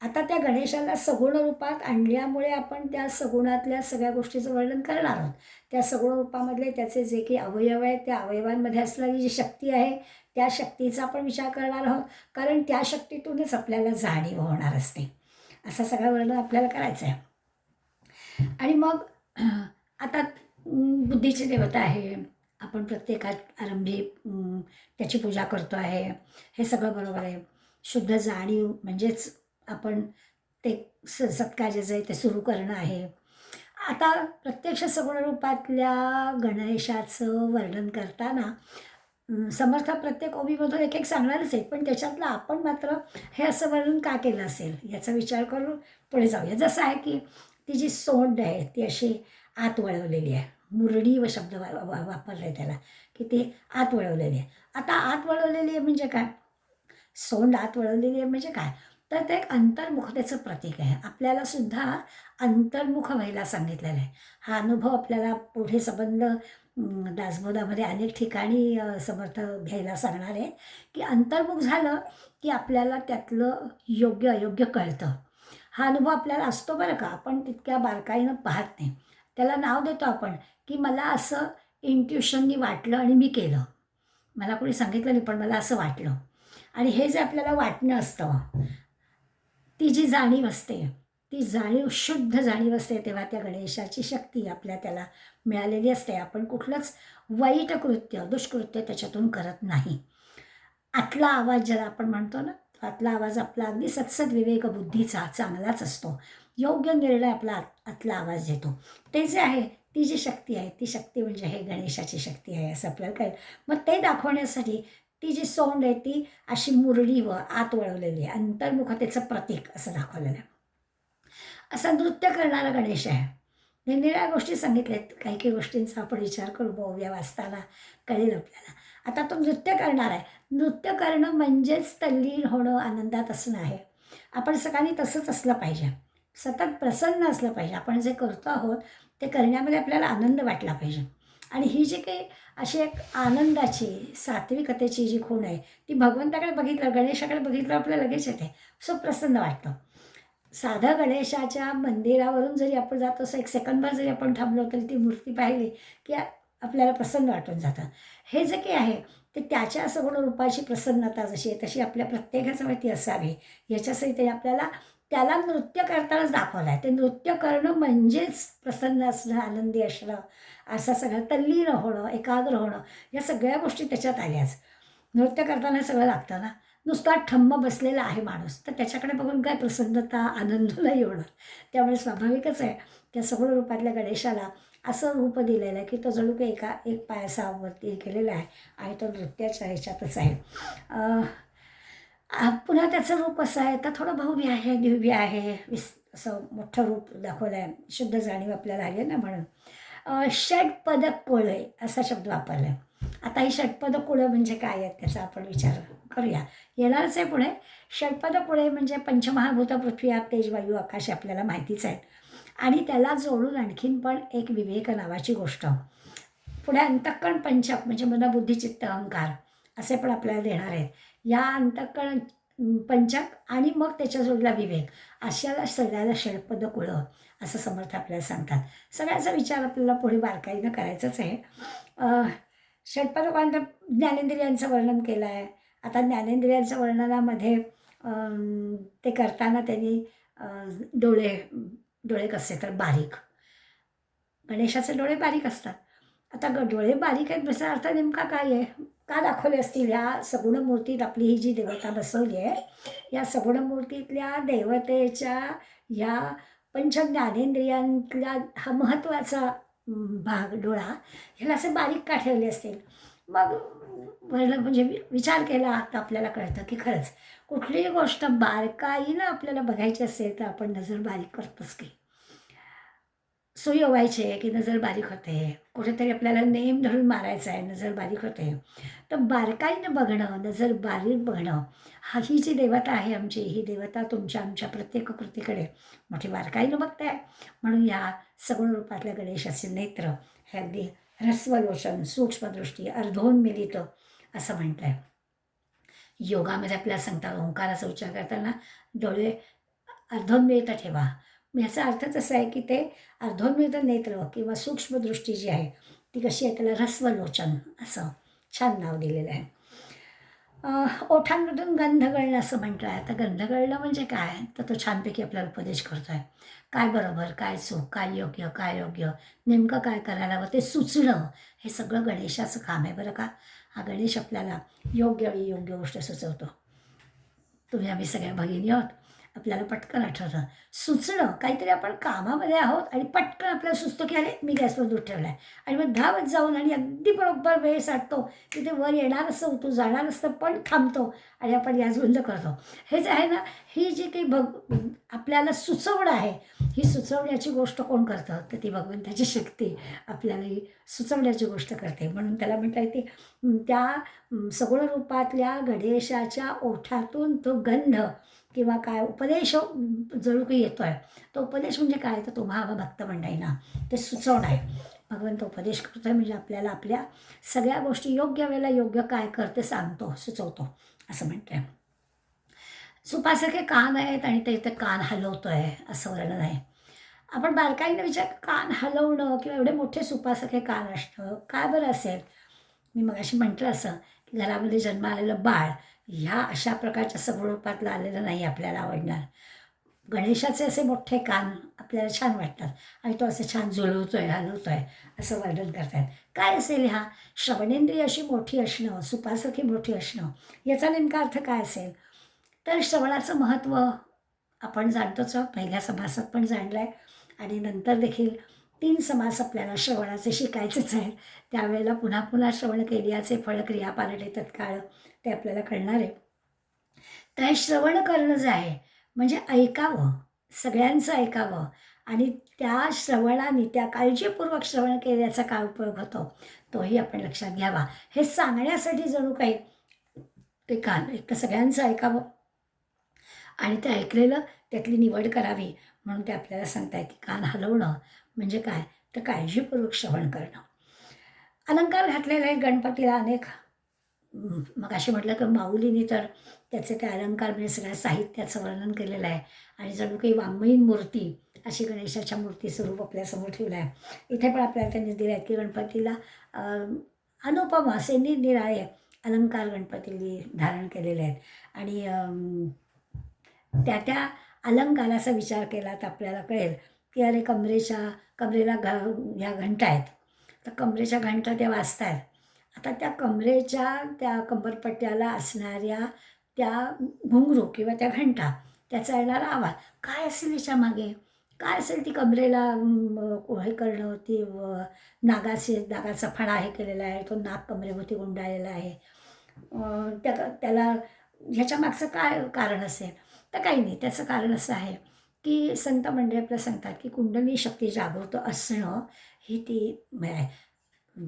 आता त्या गणेशाला सगुण रूपात आणल्यामुळे आपण त्या सगुणातल्या सगळ्या गोष्टीचं वर्णन करणार आहोत. त्या सगुण रूपामधले त्याचे जे काही अवयव आहेत, त्या अवयवांमध्ये असलेली जी शक्ती आहे, त्या शक्तीचा आपण विचार करणार आहोत. कारण त्या शक्तीतूनच आपल्याला जाणीव होणार असते. असं सगळं वर्णन आपल्याला करायचं आहे. आणि मग आता बुद्धीची देवता आहे. आपण प्रत्येकात आरंभी त्याची पूजा करतो आहे. हे सगळं बरोबर आहे. शुद्ध जाणीव म्हणजेच आपण ते सत्कार्य जे आहे ते सुरू करणं आहे. आता प्रत्यक्ष सगुण रूपातल्या गणेशाचं वर्णन करताना समर्थ प्रत्येक ओवीमधून एक एक सांगणारच आहेत. पण त्याच्यातलं आपण मात्र हे असं वर्णन का केलं असेल याचा विचार करून पुढे जाऊया. जसं आहे की ती जी सोंड आहे ती अशी आत वळवलेली आहे. मुरडी व शब्द वापरला आहे त्याला, की ती आत वळवलेली आहे. आता आत वळवलेली आहे म्हणजे काय? सोंड आत वळवलेली आहे म्हणजे काय? तर ते एक अंतर्मुखतेचं प्रतीक आहे. आपल्याला सुद्धा अंतर्मुख व्हायला सांगितलेलं आहे. हा अनुभव आपल्याला पुढे संबंध दासबोधामध्ये अनेक ठिकाणी समर्थ घ्यायला सांगणार आहे, की अंतर्मुख झालं की आपल्याला त्यातलं योग्य अयोग्य कळतं. हा अनुभव आपल्याला असतो बरं का, आपण तितक्या बारकाईनं पाहत नाही. त्याला नाव देतो आपण, की मला असं इंट्युशननी वाटलं आणि मी केलं. मला कोणी सांगितलं नाही, पण मला असं वाटलं. आणि हे जे आपल्याला वाटणं असतं, ती जी जाणीव असते, ती जाणीव शुद्ध जाणीव असते, तेव्हा त्या गणेशाची शक्ती आपल्या त्याला मिळालेली असते. आपण कुठलंच वाईट कृत्य, दुष्कृत्य त्याच्यातून करत नाही. आतला आवाज ज्याला आपण म्हणतो ना, तो आतला आवाज आपला अगदी सत्सद विवेक बुद्धीचा चांगलाच असतो. योग्य निर्णय आपला आतला आवाज देतो. ते जे आहे, ती जी शक्ती आहे, ती शक्ती म्हणजे हे गणेशाची शक्ती आहे असं आपल्याला कळेल. मग ते दाखवण्यासाठी ती जी सोंड आहे ती अशी मुरडी व आत वळवलेली आहे. अंतर्मुखतेचं प्रतीक असं दाखवलेलं आहे. असा नृत्य करणारा गणेश आहे. निरनिराळ्या गोष्टी सांगितल्यात. काही काही गोष्टींचा आपण विचार करू, ओव्या वाचताना कळेल आपल्याला. आता तो नृत्य करणार आहे. नृत्य करणं म्हणजेच तल्लीन होणं, आनंदात असणं आहे. आपण सगळ्यांनी तसंच असलं पाहिजे. सतत प्रसन्न असलं पाहिजे. आपण जे करतो आहोत ते करण्यामध्ये आपल्याला आनंद वाटला पाहिजे. आणि ही जी काही अशी एक आनंदाची, सात्विकतेची जी खूण आहे, ती भगवंताकडे बघितलं, गणेशाकडे बघितलं आपल्याला लगेच येते. सो प्रसन्न वाटतं. साधं गणेशाच्या मंदिरावरून जरी आपण जातो, असं एक सेकंदभर जरी आपण थांबलो तरी ती मूर्ती पाहिली की आपल्याला प्रसन्न वाटून जातं. हे जे काही आहे ते त्याच्या सगुण रूपाची प्रसन्नता जशी आहे तशी आपल्या प्रत्येकाच्यावरती असावी याच्यासाठी ते आपल्याला त्याला नृत्य करतानाच दाखवलं आहे. ते नृत्य करणं म्हणजेच प्रसन्न असणं, आनंदी असणं, असं सगळं तल्लीन होणं, एकाग्र होणं, या सगळ्या गोष्टी त्याच्यात आल्याच. नृत्य करताना सगळं लागतं ना. नुसता ठम्म बसलेला आहे माणूस, तर त्याच्याकडे बघून काय प्रसन्नता, आनंद नाही होणार. त्यामुळे स्वाभाविकच आहे त्या सगुण रूपातल्या गणेशाला असं रूप दिलेलं आहे की तो जणू काही एक पायासावरती केलेला आहे आणि तो नृत्याच्या ह्याच्यातच आहे. पुन्हा त्याचं रूप असं आहे तर थोडं भव्य आहे, दिव्य आहे, असं मोठं रूप दाखवलं आहे. शुद्ध जाणीव आपल्याला आली ना म्हणून. षटपद कुळे असा शब्द वापरला आहे. आता ही षटपद कुळं म्हणजे काय आहेत त्याचा आपण विचार करूया. येणारच आहे पुढे. षटपद कुळे म्हणजे पंचमहाभूत पृथ्वी, आप, तेज, वायू, आकाश आपल्याला माहितीच आहे. आणि त्याला जोडून आणखीन पण एक विवेक नावाची गोष्ट. पुढे अंतःकरण पंचक म्हणजे मन, बुद्धी, चित्त, अहंकार असे पण आपल्याला देणार आहेत. या अंतःकरण पंचक आणि मग त्याच्या जोडला विवेक, अशाला सगळ्याला षटपद कुळं असं समर्थ आपल्याला सांगतात. सगळ्याचा विचार आपल्याला पुढे बारकाईनं करायचंच आहे. षटपद ज्ञानेंद्रियांचं वर्णन केलं आहे. आता ज्ञानेंद्रियांच्या वर्णनामध्ये ते करताना त्यांनी डोळे कसे तर बारीक, गणेशाचे डोळे बारीक असतात. आता डोळे बारीक आहेत याचा अर्थ नेमका काय आहे? का दाखवले असतील? ह्या सगुण मूर्तीत आपली ही जी देवता बसवली आहे, या सगुण मूर्तीतल्या देवतेच्या ह्या पंच ज्ञानेंद्रियांतल्या हा महत्त्वाचा भाग डोळा, ह्याला असे बारीक का ठेवले असतील? मग म्हणजे विचार केला तर आपल्याला कळतं की खरंच कुठलीही गोष्ट बारकाईनं आपल्याला बघायची असेल तर आपण नजर बारीक करतोच की. सुई ओवायची आहे की नजर बारीक होते, कुठेतरी आपल्याला नेम धरून मारायचा आहे, नजर बारीक होते. तर बारकाईनं बघणं, नजर बारीक बघणं, ही जी देवता आहे आमची, ही देवता तुमच्या आमच्या प्रत्येक कृतीकडे मोठी बारकाईनं बघताय. म्हणून या सगुण रूपातल्या गणेशाचे नेत्र हे अगदी ह्रस्वलोचन, सूक्ष्मदृष्टी, अर्धोन्मिलित असं म्हटलं आहे. योगामध्ये आपल्याला सांगतात ओंकाराचा उच्चार करताना डोळे अर्धोन्मिलित ठेवा. याचा अर्थच असा आहे की ते अर्धोन्मिलित नेत्र किंवा सूक्ष्मदृष्टी जी आहे ती कशी आहे, त्याला ऱ्हस्वलोचन असं छान नाव दिलेलं आहे. ओठांमधून गंध गळणं असं म्हटलं आहे. आता गंध गळणं म्हणजे काय, तर तो छानपैकी आपल्याला उपदेश करतो आहे. काय बरोबर, काय चूक, काय योग्य, नेमकं काय करायला हवं ते सुचणं, हे सगळं गणेशाचं काम आहे बरं का. हा गणेश आपल्याला योग्य वेळी योग्य गोष्ट सुचवतो. तुम्ही आम्ही सगळ्या भगिनी आहोत, आपल्याला पटकन आठवतं. सुचणं, काहीतरी आपण कामामध्ये आहोत आणि पटकन आपल्याला सुचतं की अरे मी गॅसवर दूध ठेवला आहे, आणि मग धावत जाऊन आणि अगदी बरोबर वेळ साधतो की ते वर येणार असतं, तू जाणार असतं, पण थांबतो आणि आपण गॅस बंद करतो. हे जे आहे ना, ही जी काही आपल्याला सुचवणं आहे, ही सुचवण्याची गोष्ट कोण करतं, तर ती भगवंताची शक्ती आपल्याला ही सुचवण्याची गोष्ट करते. म्हणून त्याला म्हणता येते त्या सगुण रूपातल्या गणेशाच्या ओठातून तो गंध किंवा काय उपदेश जणू काही येतो आहे. तो उपदेश म्हणजे काय, तर तुम्हा भक्त मंडळींना ते सुचवणं आहे. भगवंत उपदेश करतो आहे म्हणजे आपल्याला आपल्या सगळ्या गोष्टी योग्य वेळेला योग्य काय करते सांगतो, सुचवतो असं म्हणतं आहे. सुपासारखे कान आहेत आणि ते इथे कान हलवतो आहे असं वर्णन आहे. आपण बारकाईने विचार, कान हलवणं किंवा एवढे मोठे सुपासारखे कान असणं काय बरं असेल. मी मगाशी म्हटलं असं की घरामध्ये जन्म आलेलं बाळ ह्या अशा प्रकारच्या सगळं रूपातलं आलेलं नाही आपल्याला आवडणार. गणेशाचे असे मोठे कान आपल्याला छान वाटतात आणि तो असं छान जुळवतो आहे, हलवतो आहे असं वर्णन करतात. काय असेल हा, श्रवणेंद्रिय अशी मोठी असणं, सुपासारखी मोठी असणं, याचा नेमका अर्थ काय असेल, तर श्रवणाचं महत्त्व आपण जाणतोच आहोत. पहिल्या समासात पण जाणलं आहे आणि नंतर देखील 3 समास आपल्याला श्रवणाचे शिकायचेच आहेत. त्यावेळेला पुन्हा पुन्हा श्रवण केल्याचे फळ क्रियापालटे तत्काळ ते आपल्याला कळणार आहे. तर हे श्रवण करणं जे आहे म्हणजे ऐकावं, सगळ्यांचं ऐकावं आणि त्या श्रवणाने, त्या काळजीपूर्वक श्रवण केल्याचा काय उपयोग होतो तोही आपण लक्षात घ्यावा. हे सांगण्यासाठी जणू काही ते कान एक तर सगळ्यांचं ऐकावं आणि ते ऐकलेलं त्यातली निवड करावी, म्हणून ते आपल्याला सांगतायत की कान हलवणं म्हणजे काय, तर काळजीपूर्वक श्रवण करणं. अलंकार घातलेले आहेत गणपतीला अनेक. मगाशी म्हटलं तर माऊलीने तर त्याचे ते अलंकार म्हणजे सगळ्या साहित्याचं वर्णन केलेलं आहे आणि जणू काही वाङ्मयीन मूर्ती अशी गणेशाच्या मूर्ती स्वरूप आपल्यासमोर ठेवलं आहे. इथे पण आपल्याला त्यांनी दिलं आहे की गणपतीला अनुपम असे निरनिराळे अलंकार गणपतीने धारण केलेले आहेत आणि त्या अलंकाराचा विचार केला तर आपल्याला कळेल की अरे कमरेला ह्या घंटा आहेत, तर कमरेच्या घंटा त्या वाजत आहेत. आता त्या कमरेच्या त्या कंबरपट्ट्याला असणाऱ्या त्या घुंगरू किंवा त्या घंटा त्याचा येणारा आवाज काय असेल याच्यामागे, काय असेल ती कमरेला हे करणं, ती नागाचा फणा हे केलेला आहे, तो नाग कमरेभोवती गुंडाळलेला आहे. त्याला ह्याच्या मागचं काय कारण असेल, तर काही नाही. त्याचं कारण असं आहे की संत मंडळी आपल्याला सांगतात की कुंडली शक्ती जागृत असणं ही ती आहे.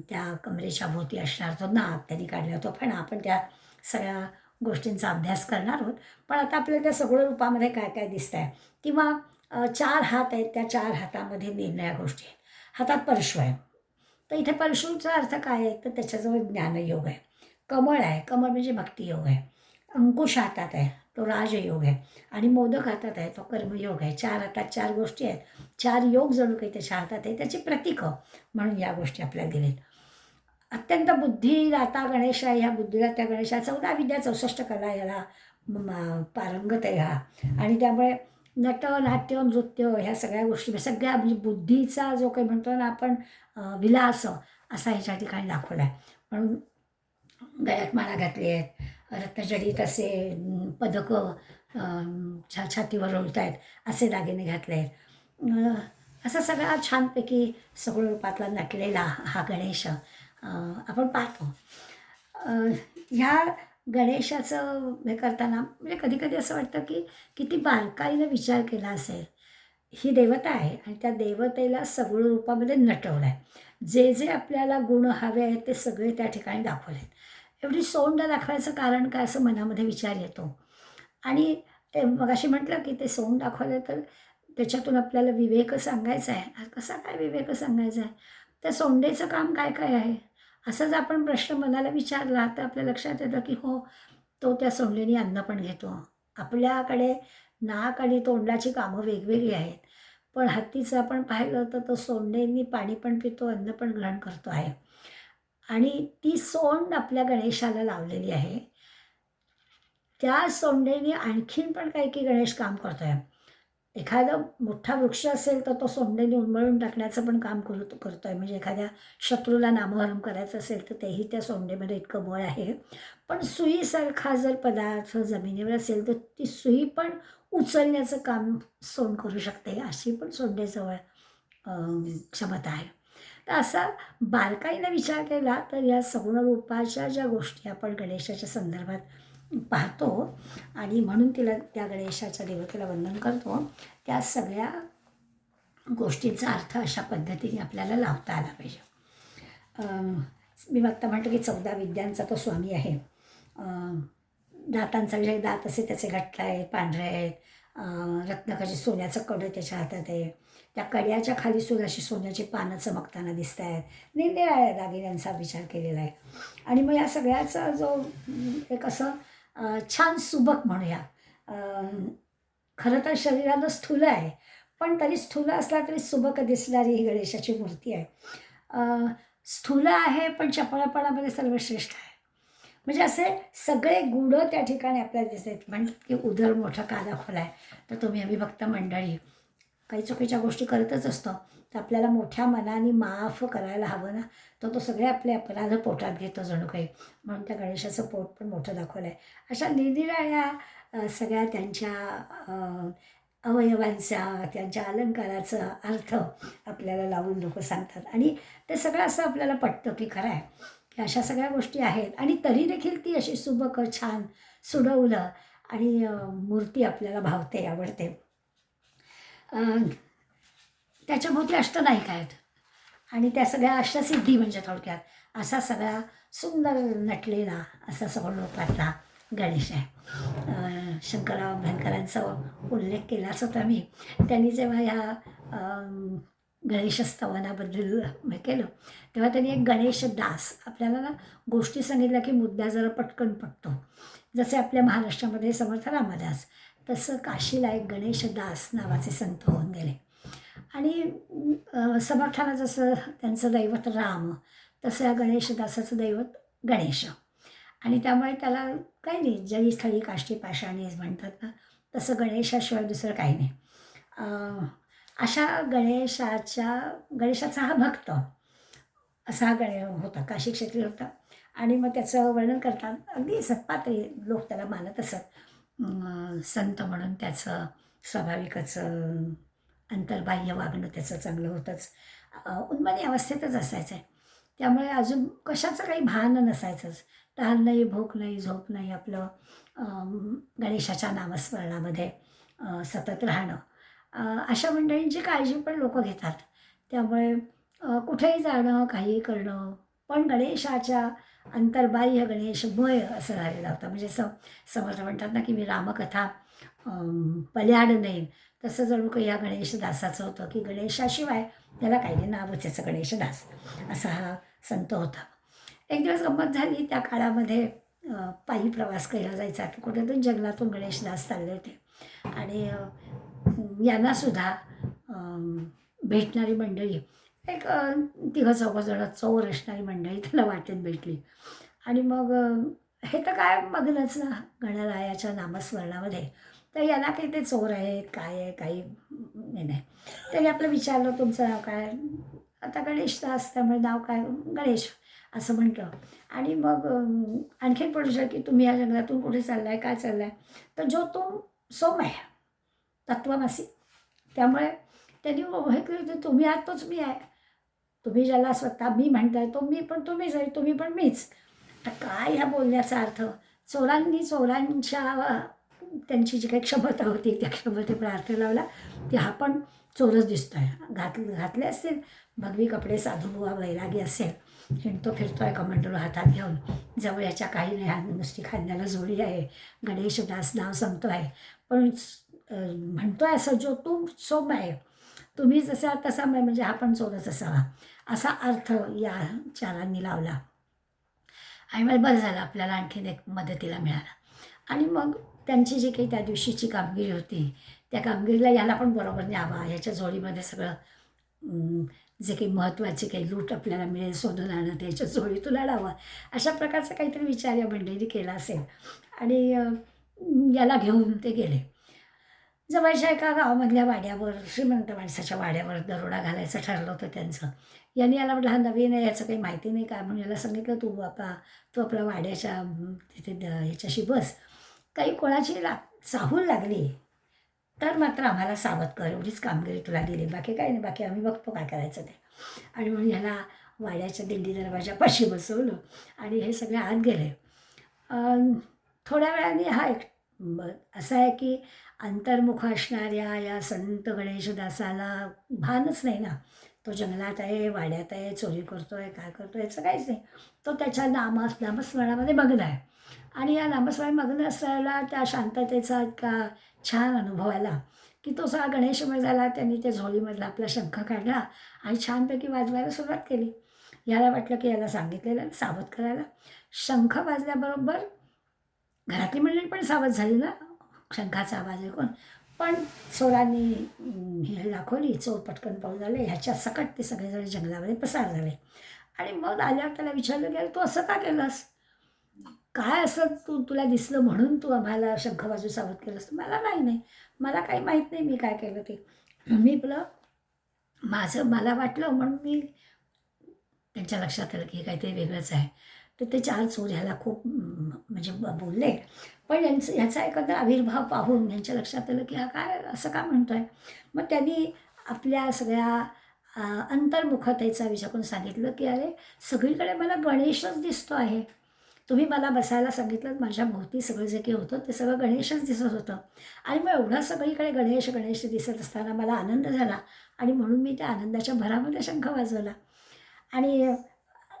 त्या कमरेच्या भोवती असणार तो नाग, त्यांनी काढला तो फणा. आपण त्या सगळ्या गोष्टींचा अभ्यास करणार आहोत. पण आता आपल्याला त्या सगळं रूपामध्ये काय काय दिसतं आहे किंवा 4 हात आहेत, त्या 4 हातामध्ये निरनिराळ्या गोष्टी आहेत. हातात परशु आहे, तर इथे परशुचा अर्थ काय आहे, तर त्याच्याजवळ ज्ञानयोग आहे. कमळ आहे, कमळ म्हणजे भक्तियोग आहे. अंकुश हातात आहे, तो राजयोग आहे आणि मोदक हातात आहे, तो कर्मयोग आहे. 4 हातात 4 गोष्टी आहेत, 4 योग जणू काही त्याच्या हातात आहे, त्याची प्रतीकं म्हणून या गोष्टी आपल्याला दिलेत. अत्यंत बुद्धिदाता गणेश आहे. ह्या बुद्धिदात्या गणेशा 14 विद्या 64 कला याला पारंगत आहे हा, आणि त्यामुळे नट नाट्य नृत्य ह्या सगळ्या गोष्टी सगळ्या म्हणजे बुद्धीचा जो काही म्हणतो ना आपण विलास असा ह्याच्या ठिकाणी दाखवला आहे. म्हणून गळ्यात माळा घातली आहेत, रत्नजडित असे पदकं छातीवर रोळत आहेत असे दागिने घातले आहेत. असा सगळा छानपैकी सगळं रूपातला नटलेला हा गणेश आपण पाहतो. ह्या गणेशाचं हे करताना म्हणजे कधी कधी असं वाटतं की किती बारकाईनं विचार केला असेल. ही देवता आहे आणि त्या देवतेला सगळं रूपामध्ये नटवलं आहे. जे जे आपल्याला गुण हवे आहेत ते सगळे त्या ठिकाणी दाखवले आहेत. एवढी सोंड दाखवायचं कारण काय असं मनामध्ये विचार येतो. आणि ते मगाशी म्हटलं की ते सोंड दाखवलं तर त्याच्यातून आपल्याला विवेक सांगायचा आहे. कसा काय विवेक सांगायचा आहे, त्या सोंडेचं काम काय काय आहे, असा जर आपण प्रश्न मनाला विचारला तर आपल्या लक्षात येतं की हो, तो त्या सोंडेने अन्न पण घेतो. आपल्याकडे नाक आणि तोंडाची कामं वेगवेगळी आहेत. पण हत्तीचं आपण पाहिलं तर तो सोंडेंनी पाणी पण पितो, अन्न पण ग्रहण करतो आहे. आणि ती सोंड आपल्या गणेशाला लावलेली आहे. त्या सोंडेने आणखीन पण काही की गणेश काम करतोय. एखादा मोठा वृक्ष असेल तर तो सोंडेने उन्मळून टाकण्याचं पण काम करतोय. म्हणजे एखाद्या शत्रूला नामोहरम करायचं असेल तर तेही त्या सोंडेमध्ये इतकं बळ आहे. पण सुईसारखा जर पदार्थ जमिनीवर असेल तर ती सुई पण उचलण्याचं काम सोंड करू शकते, अशी पण सोंडेजवळ क्षमता आहे. तर असा बारकाईने विचार केला तर या सगुण रूपाच्या ज्या गोष्टी आपण गणेशाच्या संदर्भात पाहतो आणि म्हणून तिला त्या गणेशाच्या देवतेला वंदन करतो, त्या सगळ्या गोष्टींचा अर्थ अशा पद्धतीने आपल्याला लावता आला पाहिजे. मी आत्ता म्हटलं की 14 विद्यांचा तो स्वामी आहे. दातांचा विषय, दात असे त्याचे घट्ट आहेत, पांढरे आहेत. रत्नखचित सोन्याचं कडं त्याच्या हातात आहे. त्या कड्याच्या खाली सुद्धा अशी सोन्याची पानं चमकताना दिसत आहेत. निरनिराळ्या दागिन्यांचा विचार केलेला आहे. आणि मग या सगळ्याचा जो एक असं छान सुबक म्हणूया, खरं तर शरीरानं स्थूल आहे, पण तरी स्थूल असला तरी सुबक दिसणारी ही गणेशाची मूर्ती आहे. स्थूल आहे पण चपळपणामध्ये सर्वश्रेष्ठ आहे. म्हणजे असे सगळे गुण त्या ठिकाणी आपल्याला दिसतात. म्हणतात की उदर मोठा का दाखवला आहे, तर तुम्ही अभिभक्त मंडळी काही चुकीच्या गोष्टी करतच असतो, तर आपल्याला मोठ्या मनाने माफ करायला हवं ना. तो सगळे आपले अपराध पोटात घेतो जणू काही, म्हणून त्या गणेशाचं पोट पण मोठं दाखवलं आहे. अशा निरनिराळ्या सगळ्या त्यांच्या अवयवांचा, त्यांच्या अलंकाराचा अर्थ आपल्याला लावून लोक सांगतात. आणि ते सगळं असं आपल्याला पटतं की खरं आहे की अशा सगळ्या गोष्टी आहेत. आणि तरी देखील ती अशी सुबक, छान, सुडवलं आणि मूर्ती आपल्याला भावते, आवडते. त्याच्याभोवती अष्टनायिका आहेत आणि त्या सगळ्या अष्टसिद्धी, म्हणजे थोडक्यात असा सगळा सुंदर नटलेला असा सगळं रूपातला गणेश आहे. शंकरराव भंडकरांचा उल्लेख केलाच होता मी. त्यांनी जेव्हा ह्या गणेशस्तवनाबद्दल केलं तेव्हा त्यांनी एक गणेशदास, आपल्याला ना गोष्टी सांगितल्या की मुद्दा जरा पटकन पटतो. जसे आपल्या महाराष्ट्रामध्ये समर्थ रामदास, तसं काशीला एक गणेशदास नावाचे संत होऊन गेले. आणि समर्थाला जसं त्यांचं दैवत राम, तसं या गणेशदासाचं दैवत गणेश. आणि त्यामुळे त्याला काही नाही, जळी स्थळी काष्टी पाषाणी म्हणतात ना, तसं गणेशाशिवाय दुसरं काही नाही. अशा गणेशाचा हा भक्त असा हा होता, काशी क्षेत्री होता. आणि मग त्याचं वर्णन करतात, अगदी सत्पात्री लोक त्याला मानत असत. संत म्हणून त्याचं स्वाभाविकच अंतर्बाह्य वागणं त्याचं चांगलं होतंच. उन्मनी अवस्थेतच असायचं आहे, त्यामुळे अजून कशाचं काही भान नसायचंच. तहान नाही, भूक नाही, झोप नाही, आपलं गणेशाच्या नामस्मरणामध्ये सतत राहणं. अशा मंडळींची काळजी पण लोक घेतात. त्यामुळे कुठेही जाणं, काही करणं, पण गणेशाच्या अंतर्बाह्य गणेशमय असं झालेलं होतं. म्हणजे समर्थ म्हणतात ना की मी रामकथा पल्याड नाही, तसं जणू काही या गणेशदासाचं होतं की गणेशाशिवाय त्याला काही नाही, नावच याचं गणेशदास, असा हा संत होता. एक दिवस गंमत झाली, त्या काळामध्ये पायी प्रवास केला जायचा, की कुठेतून जंगलातून गणेशदास चालले होते. आणि यांनासुद्धा भेटणारी मंडळी एक 3-4 जण चौर असणारी मंडळी त्याला वाटेत भेटली. आणि मग हे तर काय मग्नच ना गणरायाच्या नामस्मरणामध्ये, तर याला काही ते चोर आहेत काय आहे काही नाही. तरी आपलं विचारलं तुमचं नाव काय, आता गणेशदास, त्यामुळे नाव काय, गणेश असं म्हटलं. आणि मग आणखीन पुढचं की तुम्ही या जंगलातून कुठे चाललाय, काय चाललाय, तर जो तो सोम आहे, तत्वमसी. त्यामुळे त्यांनी हे केलं, तुम्ही आहात तोच मी आहे, तुम्ही ज्याला स्वतः मी म्हणताय तो मी, पण तुम्हीच आहे, तुम्ही पण मीच. तर काय ह्या बोलण्याचा अर्थ, चोरांच्या त्यांची जी काही क्षमता होती त्या क्षमतेवर अर्थ लावला की हा पण चोरच दिसतो आहे. घातले असतील भगवी कपडे, साधूबुवा वैरागी असेल, हिंडतो फिरतो आहे कमंडलू हातात घेऊन, जवळ याच्या काही नाही, नुसती खांद्याला जोडी आहे, गणेशदास नाव सांगतो आहे, पण म्हणतो आहे असं जो तू सोम आहे, तुम्ही जसा तसा म्हणजे हा पण चोरच असावा, असा अर्थ या चारांनी लावला. आणि मला बरं झालं, आपल्याला आणखीन एक मदतीला मिळाला. आणि मग त्यांची जी काही त्या दिवशीची कामगिरी होती, त्या कामगिरीला याला पण बरोबर न्यावा, ह्याच्या जोडीमध्ये सगळं जे काही महत्त्वाचे काही लूट आपल्याला मिळेल, सोनं नाणं त्याच्या जोडी तुला लावा, अशा प्रकारचा काहीतरी विचार या मंडळीने केला असेल. आणि याला घेऊन ते गेले. जवळच्या एका गावामधल्या वाड्यावर, श्रीमंत माणसाच्या वाड्यावर दरोडा घालायचं ठरलं होतं त्यांचं. यांनी याला म्हटलं, हा नवीन आहे, याचं काही माहिती नाही काय, म्हणून याला सांगितलं, तू आपल्या वाड्याच्या तिथे ह्याच्याशी बस. काही कोणाची चाहूल लागली तर मात्र आम्हाला सावध कर, एवढीच कामगिरी तुला दिली, बाकी काही नाही, बाकी आम्ही बघतो काय करायचं ते. आणि म्हणून ह्याला वाड्याच्या दिंडी दरवाजापाशी बसवलं आणि हे सगळे आत गेले. थोड्या वेळाने हा एक असा आहे की अंतर्मुख असणाऱ्या या संत गणेशदासाला भानच नाही ना, तो जंगलात आहे, वाड्यात आहे, चोरी करतो आहे, काय करतो आहे, याचं काहीच नाही. तो त्याच्या नामस्मरणामध्ये मग्न आहे. आणि या नामस्मरण मग्न असलेला त्या शांततेचा इतका छान अनुभव आला की तो सगळा गणेशमय झाला. त्यांनी त्या झोळीमधला आपला शंख काढला आणि छानपैकी वाजवायला सुरुवात केली. याला वाटलं की याला सांगितलेलं सावध करायला. शंख वाजल्याबरोबर घरातली मंडळी पण सावध झाली ना, शंखाचा आवाज ऐकून. पण चोरांनी हे दाखवली, चोर पटकन पळून आले. ह्याच्या सकट ते सगळेजण जंगलामध्ये पसार झाले. आणि मग आल्यावर त्याला विचारलं की अरे तू असं का केलंस, काय असं तुला दिसलं म्हणून तू आम्हाला शंख वाजू सावध केलंस. मला नाही, मला काही माहीत नाही मी काय केलं ते. मी आपलं मला वाटलं म्हणून मी, त्यांच्या लक्षात आलं की हे काहीतरी वेगळंच आहे. तर ते 4 चोर ह्याला खूप म्हणजे बोलले. पण ह्याचा एकंदर आविर्भाव पाहून यांच्या लक्षात आलं की हा काय असं का म्हणतो आहे. मग त्यांनी आपल्या सगळ्या अंतर्मुखतेचा विचार करून सांगितलं की अरे सगळीकडे मला गणेशच दिसतो आहे. तुम्ही मला बसायला सांगितलं, माझ्या भोवती सगळं जे काही होतं ते सगळं गणेशच दिसत होतं. आणि मग एवढं सगळीकडे गणेश गणेश दिसत असताना मला आनंद झाला आणि म्हणून मी त्या आनंदाच्या भरामध्ये शंख वाजवला. आणि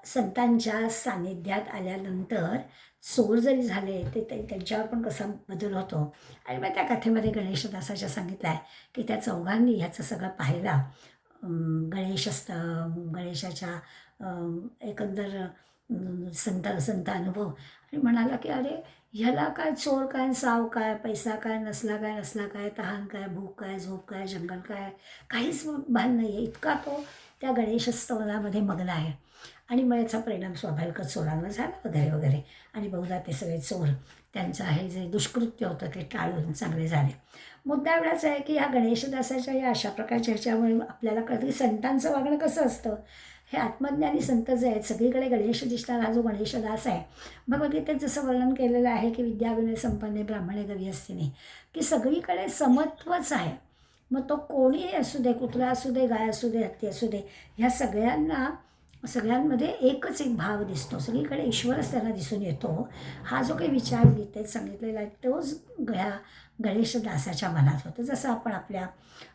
संतांच्या सान्निध्यात आल्यानंतर चोर जरी झाले ते त्यांच्यावर पण कसा बदल होतो. आणि मग त्या कथेमध्ये गणेशदासाच्या सांगितलं आहे की त्या चौघांनी ह्याचं सगळं पाहिला. गणेशाच्या एकंदर संत अनुभव. आणि म्हणाला की अरे ह्याला काय चोर काय, साव काय, पैसा काय, नसला काय, तहान काय, भूक काय, झोप काय, जंगल काय, काहीच भान नाही आहे. इतका तो त्या गणेशस्तवनामध्ये मग्न आहे. आणि मग याचा परिणाम स्वाभाविकच चोरांवर झाला वगैरे वगैरे. आणि बहुधा ते सगळे चोर त्यांचं हे जे दुष्कृत्य होतं ते टाळून चांगले झाले. मुद्दा एवढाच आहे की ह्या गणेशदासाच्या या अशा प्रकारच्या ह्याच्यामुळे आपल्याला कळतं की संतांचं वागणं कसं असतं. हे आत्मज्ञानी संत जे आहेत, सगळीकडे गणेश दिसणारा हा जो गणेशदास आहे, भगवद्गीतेत जसं वर्णन केलेलं आहे की विद्याविनय संपन्ने ब्राह्मणे गविहस्तिनी, की सगळीकडे समत्वच आहे. मग तो कोणीही असू दे, कुत्रा असू दे, गाय असू दे, हत्ती असू दे, ह्या सगळ्यांमध्ये एकच एक भाव दिसतो. सगळीकडे ईश्वरच त्यांना दिसून येतो. हा जो काही विचार गीतेत सांगितलेला आहे तोच गणेशदासाच्या मनात होतं. जसं आपण आपल्या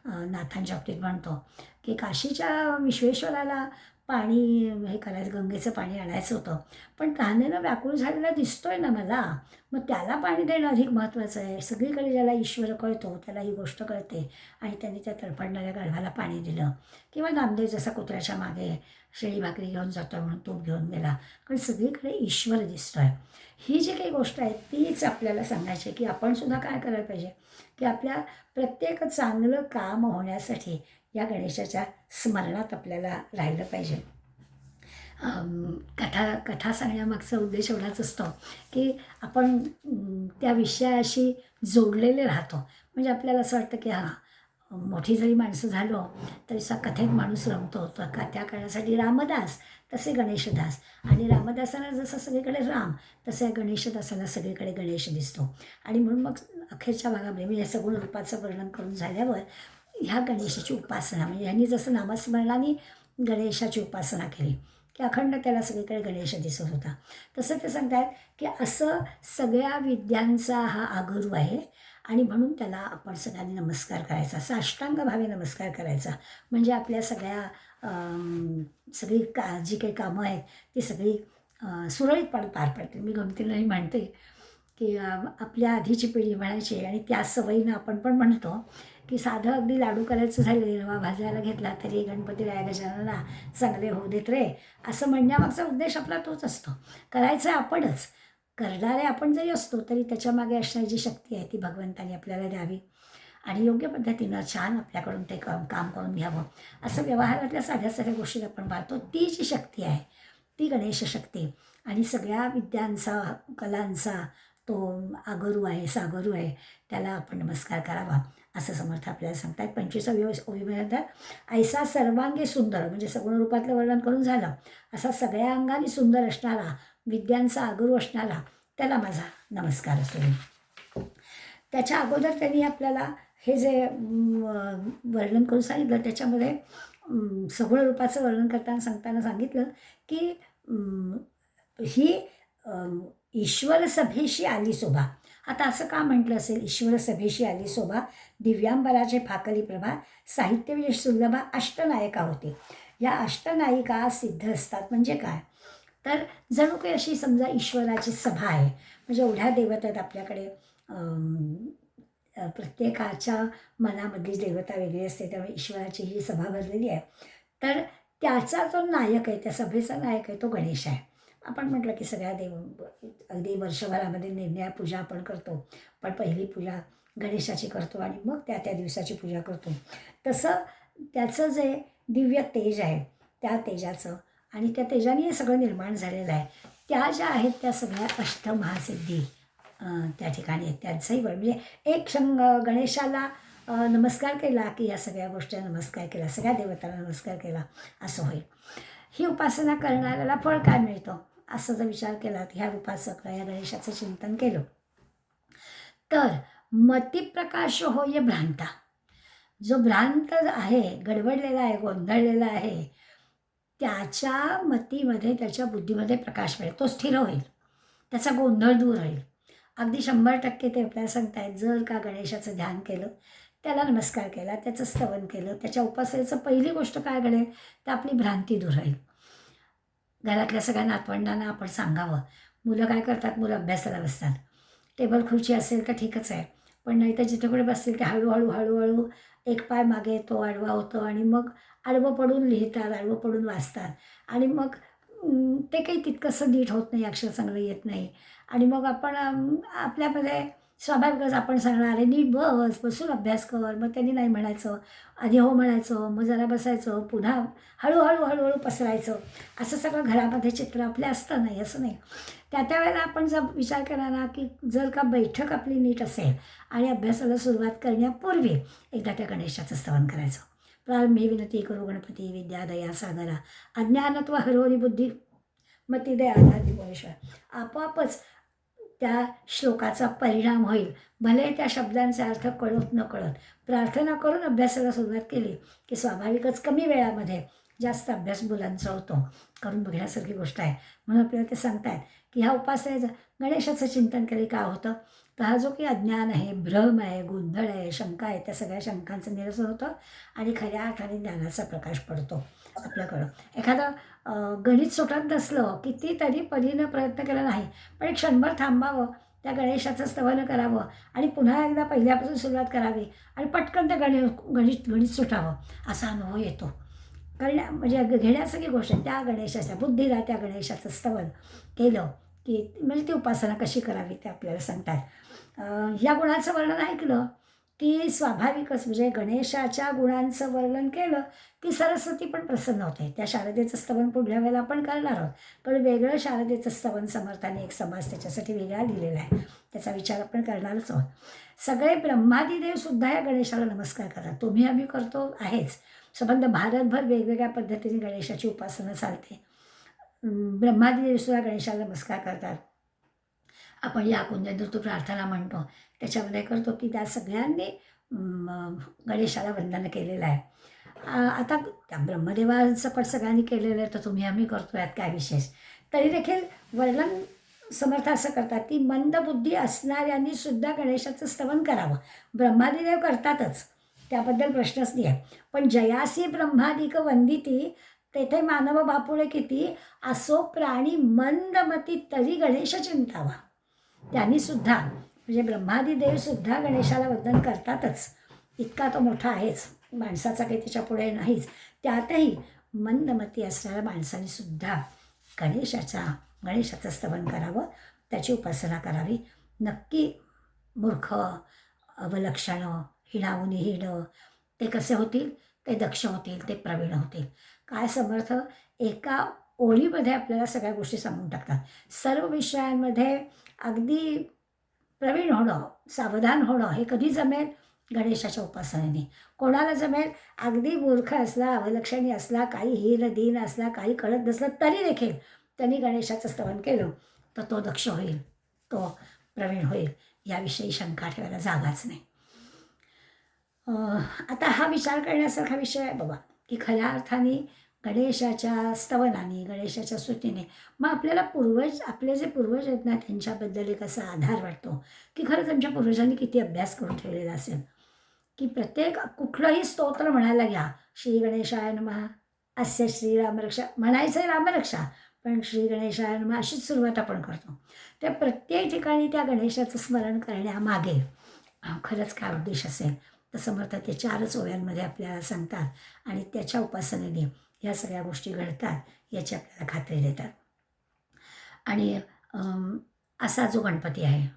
नाथांच्या बाबतीत म्हणतो की काशीच्या विश्वेश्वराला पाणी हे करायचं, गंगेचं पाणी आणायचं होतं, पण तहानेनं व्याकुळ झालेला दिसतोय ना मला, मग त्याला पाणी देणं अधिक महत्त्वाचं आहे. सगळीकडे ज्याला ईश्वर कळतो त्याला ही गोष्ट कळते. आणि त्यांनी त्या तडफडणाऱ्या गाढवाला पाणी दिलं. किंवा नामदेव जसा कुत्र्याच्या मागे शेळी भाकरी घेऊन जातो म्हणून तूप घेऊन गेला, कारण सगळीकडे ईश्वर दिसतो आहे. ही जी काही गोष्ट आहे तीच आपल्याला सांगायची की आपण सुद्धा काय करायला पाहिजे की आपल्या प्रत्येक चांगलं काम होण्यासाठी या गणेशाच्या स्मरणात आपल्याला राहिलं पाहिजे. कथा सांगण्यामागचा उद्देश एवढाच असतो की आपण त्या विषयाशी जोडलेले राहतो. म्हणजे आपल्याला असं वाटतं की मोठी जरी माणसं झालो तरी कथेत माणूस रमतो. तर त्या काळासाठी रामदास तसे गणेशदास. आणि रामदासाला जसं सगळीकडे राम, तसं गणेशदासाला सगळीकडे गणेश दिसतो. आणि म्हणून मग अखेरच्या भागामध्ये म्हणजे सगुण रूपाचं वर्णन करून झाल्यावर ह्या गणेशाची उपासना, म्हणजे ह्यांनी जसं नामस्मरणाने गणेशाची उपासना केली की अखंड त्याला सगळीकडे गणेश दिसत होता, तसं ते सांगतात की असं सगळ्या विद्यांचा हा आगरू आहे. आणि म्हणून त्याला आपण सगळ्यांनी नमस्कार करायचा, साष्टांग भावे नमस्कार करायचा. म्हणजे आपल्या सगळी जी काही कामं आहेत ती सगळी सुरळीतपणे पार पडतील. मी गमतीने म्हणते की आपल्या आधीची पिढी म्हणायची आणि त्या सवयीनं आपण पण म्हणतो की साधं अगदी लाडू करायचं झाले, रवा भाजायला घेतला तरी गणपती राया गजानना चांगले होऊ देत रे, असं म्हणण्यामागचा उद्देश आपला तोच असतो. करायचं आपणच, करणारे आपण जरी असतो तरी त्याच्यामागे असणारी जी शक्ती आहे ती भगवंतानी आपल्याला द्यावी आणि योग्य पद्धतीनं छान आपल्याकडून ते काम करून घ्यावं. असं व्यवहारातल्या साध्या साध्या गोष्टीत आपण पाहतो. ती जी शक्ती आहे ती गणेश शक्ती आणि सगळ्या विद्यांचा, कलांचा तो आगरू आहे, सागरू आहे, त्याला आपण नमस्कार करावा असं समर्थ आपल्याला सांगतात. 25व्या ओळीमध्ये म्हणतात, ऐसा सर्वांगी सुंदर, म्हणजे सगुण रूपातलं वर्णन करून झालं. असा सगळ्या अंगाने सुंदर असणारा, विद्यांचा आगरू असणारा, त्याला माझा नमस्कार असू दे. त्याच्या अगोदर त्यांनी आपल्याला हे जे वर्णन करून सांगितलं त्याच्यामध्ये सगुण रूपाचं वर्णन करताना सांगताना सांगितलं की ही ईश्वर सभेशी आली शोभा. आता असं का म्हटलं असेल, ईश्वर सभेशी आली शोभा, दिव्यांबराचे फाकली प्रभा, साहित्यविशेष सुलभा अष्टनायिका होती. या अष्टनायिका सिद्ध असतात म्हणजे काय, तर जणू काही अशी समजा ईश्वराची सभा आहे. म्हणजे एवढ्या देवता आहेत आपल्याकडे, प्रत्येकाच्या मनामधली देवता वेगळी असते, त्यामुळे ईश्वराची ही सभा भरलेली आहे. तर त्याचा जो नायक आहे, त्या सभेचा नायक आहे तो गणेश आहे. आपण म्हटलं की सगळ्या अगदी वर्षभरामध्ये निर्णय पूजा आपण करतो, पण पहिली पूजा गणेशाची करतो आणि मग त्या दिवसाची पूजा करतो. तसं त्याचं जे दिव्य तेज आहे त्या तेजाचं आणि त्या तेजाने हे सगळं निर्माण झालेलं आहे. त्या ज्या आहेत त्या सगळ्या अष्टमहासिद्धी त्या ठिकाणी आहेत. त्यांचंही म्हणजे एक गणेशाला नमस्कार केला की या सगळ्या गोष्टींना नमस्कार केला, सगळ्या देवतांना नमस्कार केला असं होईल. ही उपासना करणाऱ्याला फळ काय मिळतं असं जर विचार केला, ह्या उपासक या गणेशाचं चिंतन केलं तर मतिप्रकाश होय भ्रांता. जो भ्रांत आहे, गडबडलेला आहे, गोंधळलेला आहे, त्याच्या मतीमध्ये, त्याच्या बुद्धीमध्ये प्रकाश मिळेल, तो स्थिर होईल, त्याचा गोंधळ दूर होईल. अगदी 100% ते आपल्याला सांगतायत, जर का गणेशाचं ध्यान केलं, त्याला नमस्कार केला, त्याचं स्तवन केलं, त्याच्या उपासनेचं पहिली गोष्ट काय घडेल तर आपली भ्रांती दूर होईल. घरातल्या सगळ्या नातवंडांना आपण सांगावं. मुलं काय करतात, मुलं अभ्यासाला बसतात. टेबल खुर्ची असेल तर ठीकच आहे, पण नाही तर जिथे कुठे बसतील ते हळूहळू एक पाय मागे येतो, आडवा होतो आणि मग आडवं पडून लिहितात, आडवं पडून वाचतात आणि मग ते काही तितकंसं नीट होत नाही, अक्षर चांगलं येत नाही आणि मग आपण आपल्यामध्ये स्वाभाविकच आपण सांगणार, अरे नीट बसून अभ्यास कर. मग त्यांनी नाही म्हणायचं, आधी हो म्हणायचं, मग जरा बसायचं, पुन्हा हळूहळू पसरायचं. असं सगळं घरामध्ये चित्र आपल्या असतं, नाही असं नाही. त्या वेळेला आपण जर विचार केला ना की जर का बैठक आपली नीट असेल आणि अभ्यासाला सुरुवात करण्यापूर्वी एकदा त्या गणेशाचं स्तवन करायचं. प्रारंभी विनती करू गणपती विद्या दया सागरा, अज्ञानत्व हरोनी बुद्धी मती दया आधार. आपोआपच त्या श्लोकाचा परिणाम होईल. भले त्या शब्दांचे अर्थ कळत न कळत प्रार्थना करून अभ्यासाला सुरुवात केली की स्वाभाविकच कमी वेळामध्ये जास्त अभ्यास मुलांचा होतो. करून बघण्यासारखी गोष्ट आहे. म्हणून आपल्याला ते सांगतायत की ह्या उपासनेचं गणेशाचं चिंतन केले काय होतं, तर हा जो काही अज्ञान आहे, भ्रम आहे, गोंधळ आहे, शंका आहे, त्या सगळ्या शंकांचं निरसन होतं आणि खऱ्या अर्थाने ज्ञानाचा प्रकाश पडतो आपल्याकडं. एखादं गणित सुटत नसलं, कितीतरी परीनं प्रयत्न केला नाही, पण एक क्षणभर थांबावं, त्या गणेशाचं स्तवन करावं आणि पुन्हा एकदा पहिल्यापासून सुरुवात करावी आणि पटकन त्या गणित सुटावं असा अनुभव येतो. कारण म्हणजे घेण्यासारखी गोष्ट आहे. त्या गणेशाच्या बुद्धीला त्या गणेशाचं स्तवन केलं की म्हणजे ती उपासना कशी करावी ते आपल्याला सांगतात. ह्या गुणांचं वर्णन ऐकलं की स्वाभाविकच म्हणजे गणेशाच्या गुणांचं वर्णन केलं की सरस्वती पण प्रसन्न होते. त्या शारदेचं स्तवन पुढल्या वेळेला आपण करणार आहोत, पण वेगळं शारदेचं स्तवन समर्थाने एक समाज त्याच्यासाठी वेगळा लिहिलेला आहे, त्याचा विचार आपण करणारच आहोत. सगळे ब्रह्मादिदेवसुद्धा या गणेशाला नमस्कार करतात. तुम्ही आम्ही करतो आहेच. संबंध भारतभर वेगवेगळ्या पद्धतीने गणेशाची उपासना चालते. ब्रह्मादिदेवसुद्धा गणेशाला नमस्कार करतात. आपण या कुंजनऋतू प्रार्थना म्हणतो त्याच्यामध्ये करतो की त्या सगळ्यांनी गणेशाला वंदन केलेलं आहे. आता त्या ब्रह्मदेवासकट सगळ्यांनी केलेलं आहे तर तुम्ही आम्ही करतो, यात काय विशेष. तरी देखील वर्णन समर्थ असं करतात की मंदबुद्धी असणाऱ्यांनी सुद्धा गणेशाचं स्तवन करावं. ब्रह्मादिदेव करतातच, त्याबद्दल प्रश्नच नाही आहे, पण जयासी ब्रह्मादिक वंदिती तेथे मानव बापुळे किती, असो प्राणी मंदमती तरी गणेश चिंतावा. त्यांनीसुद्धा म्हणजे ब्रह्मादिदेवसुद्धा गणेशाला वंदन करतातच, इतका तो मोठा आहेच, माणसाचा काही त्याच्या पुढे नाहीच. त्यातही मंदमती असणाऱ्या माणसांनीसुद्धा गणेशाचं स्तवन करावं. त्याची उपासना करावी. नक्की मूर्ख, अवलक्षणं, हिणावून हीण ते कसे होतील? ते दक्ष होतील, ते प्रवीण होतील. काय समर्थ एका ओळीमध्ये आपल्याला सगळ्या गोष्टी सांगून टाकतात. सर्व विषयांमध्ये अगदी प्रवीण होणं, सावधान होणं हे कधी जमेल? गणेशाच्या उपासनेने. कोणाला जमेल? अगदी मूर्ख असला, अवलक्षणी असला, काही हीन दीन असला, काही कळत नसलं तरी देखील त्यांनी गणेशाचं स्तवन केलं तर तो दक्ष होईल, तो प्रवीण होईल, याविषयी शंका ठेवायला जागाच नाही. आता हा विचार करण्यासारखा विषय आहे बाबा, की खऱ्या अर्थाने गणेशाच्या स्तवनाने, गणेशाच्या स्तुतीने मग आपल्याला आपले जे पूर्वज आहेत ना त्यांच्याबद्दल एक असा आधार वाटतो, की खरंच आमच्या पूर्वजांनी किती अभ्यास करून ठेवलेला असेल, की प्रत्येक कुठलंही स्तोत्र म्हणायला घ्या, श्री गणेशाय नमः, अस्य श्रीरामरक्षा म्हणायचं आहे, रामरक्षा, पण श्री गणेशाय नमः अशीच सुरुवात आपण करतो. त्या प्रत्येक ठिकाणी त्या गणेशाचं स्मरण करण्यामागे खरंच काय उद्देश असेल तर समर्थ ते 4च ओव्यांमध्ये आपल्याला सांगतात आणि त्याच्या उपासनेने ह्या सगळ्या गोष्टी घडतात याची आपल्याला खात्री देतात. आणि असा जो गणपती आहे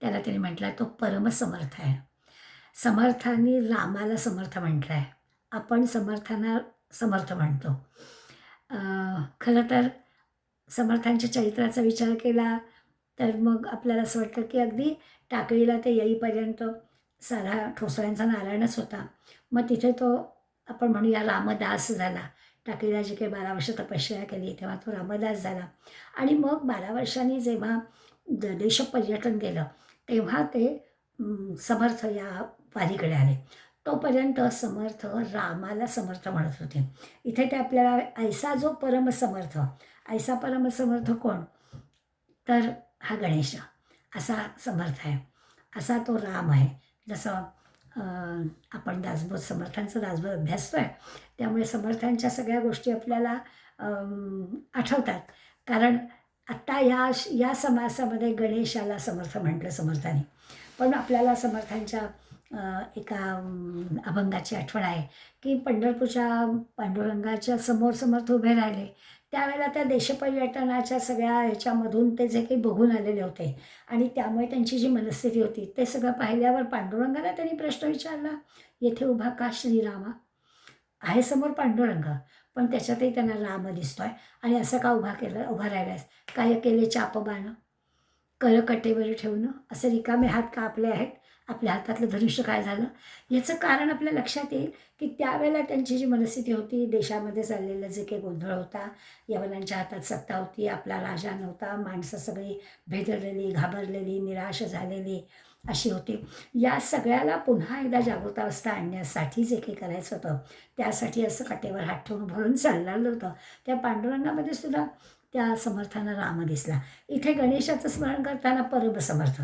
त्याला त्यांनी म्हटलं आहे तो परमसमर्थ आहे. समर्थांनी रामाला समर्थ म्हटलं आहे, आपण समर्थांना समर्थ म्हणतो. खरं तर समर्थांच्या चरित्राचा विचार केला तर मग आपल्याला असं वाटतं की अगदी टाकळीला ते येईपर्यंत साधा ठोसळ्यांचा नारायणच होता. मग तिथे तो आपण म्हणूया रामदास झाला. टाकळीला जी काही 12 वर्ष तपश्चर्या केली तेव्हा तो रामदास झाला. आणि मग 12 वर्षांनी जेव्हा देशपर्यटन केलं तेव्हा ते समर्थ या वारीकडे आले. तोपर्यंत समर्थ रामाला समर्थ म्हणत होते. इथे ते आपल्याला ऐसा जो परमसमर्थ, ऐसा परमसमर्थ कोण? तर हा गणेश असा समर्थ आहे, असा तो राम आहे. जसं आपण दासबोध समर्थांचा दासबोध अभ्यासतो आहे त्यामुळे समर्थांच्या सगळ्या गोष्टी आपल्याला आठवतात. कारण आत्ता या समासामध्ये गणेशाला समर्थ म्हटलं समर्थाने, पण आपल्याला समर्थांच्या एका अभंगाची आठवण आहे की पंढरपूरच्या पांडुरंगाच्या समोर समर्थ उभे राहिले त्यावेळेला त्या देशपर्यटनाच्या सगळ्या ह्याच्यामधून ते जे काही बघून आलेले होते आणि त्यामुळे त्यांची जी मनस्थिती होती ते सगळं पाहिल्यावर पांडुरंगाला त्यांनी प्रश्न विचारला, येथे उभा का श्रीरामा? आहे समोर पांडुरंग पण त्याच्यातही त्यांना राम दिसतोय आणि असं का उभा राहिलायस? काय केले चापबाण करकटेवर ठेवणं, असे रिकामे हात का आपले आहेत? आपल्या हातातलं धनुष्य काय झालं? याचं कारण आपल्या लक्षात येईल की त्यावेळेला त्यांची जी मनस्थिती होती, देशामध्ये चाललेलं जे काही गोंधळ होता, यवनांच्या हातात सत्ता होती, आपला राजा नव्हता, माणसं सगळी भेदरलेली, घाबरलेली, निराश झालेली अशी होती. या सगळ्याला पुन्हा एकदा जागृतावस्था आणण्यासाठी जे काही करायचं होतं त्यासाठी असं कटेवर हात ठेवून भरून चाललेलं होतं. त्या पांडुरंगामध्ये सुद्धा त्या समर्थांना राम दिसला. इथे गणेशाचं स्मरण करताना परमसमर्थ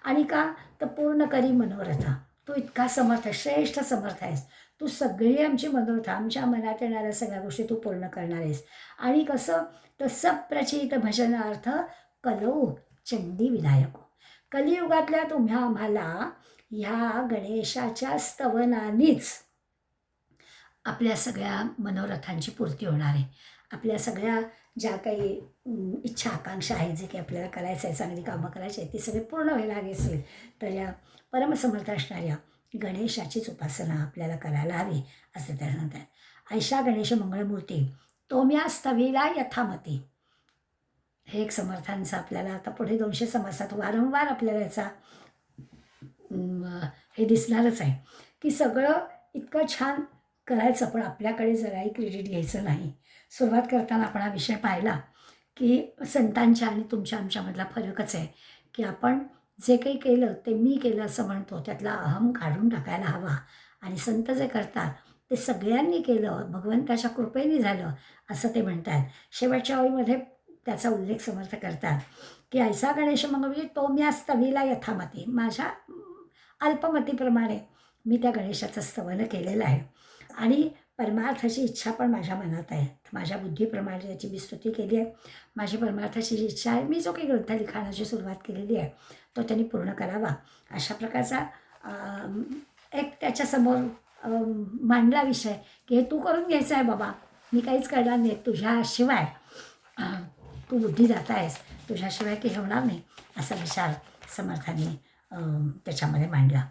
आणि का तर पूर्ण करी मनोरथ. तू इतका समर्थ, श्रेष्ठ समर्थ आहेस. तू सगळी आमची मनोरथ, आमच्या मनात येणाऱ्या सगळ्या गोष्टी तू पूर्ण करणार आहेस. आणि कसं तर सप्रचित भजनार्थ कलौ चंडी विनायक. कलियुगातल्या तुम्हा आम्हाला ह्या गणेशाच्या स्तवनानीच आपल्या सगळ्या मनोरथांची पूर्ती होणार आहे. आपल्या सगळ्या ज्या काही इच्छा आकांक्षा आहेत, जे काही आपल्याला करायचं आहे, चांगली कामं करायची आहेत, ती सगळी पूर्ण व्हायला हवी असेल तर या परमसमर्थ असणाऱ्या गणेशाचीच उपासना आपल्याला करायला हवी असं त्या सांगतात. ऐशा गणेश मंगळमूर्ती तोम्या स्तवीला यथामती. हे एक समर्थांचं आपल्याला आता पुढे 200 समासात वारंवार आपल्याला याचा हे दिसणारच आहे की सगळं इतकं छान करायचं पण आपल्याकडे जराही क्रेडिट घ्यायचं नाही. सुरुवात करताना आपण हा विषय पाहिला की संतांच्या आणि तुमच्या आमच्यामधला फरकच आहे की आपण जे काही केलं ते मी केलं असं म्हणतो, त्यातला अहम काढून टाकायला हवा. आणि संत जे करतात ते सगळ्यांनी केलं, भगवंताच्या कृपेने झालं असं ते म्हणतात. शेवटच्या ओळीमध्ये त्याचा उल्लेख समर्थ करतात की ऐसा गणेश मंगळी तो मी स्तवीला यथामती. माझ्या अल्पमतीप्रमाणे मी त्या गणेशाचं स्तवन केलेलं आहे आणि परमार्थाची इच्छा पण माझ्या मनात आहे. माझ्या बुद्धीप्रमाणे त्याची मी स्तुती केली आहे. माझी परमार्थाची जी इच्छा आहे, मी जो काही ग्रंथ लिखाणाची सुरुवात केलेली आहे तो त्यांनी पूर्ण करावा अशा प्रकारचा एक त्याच्यासमोर मांडला विषय की हे तू करून घ्यायचं आहे बाबा, मी काहीच करणार नाही, तुझ्याशिवाय तू बुद्धिदाता आहेस, तुझ्याशिवाय की होणार नाही असा विचार समर्थांनी त्याच्यामध्ये मांडला.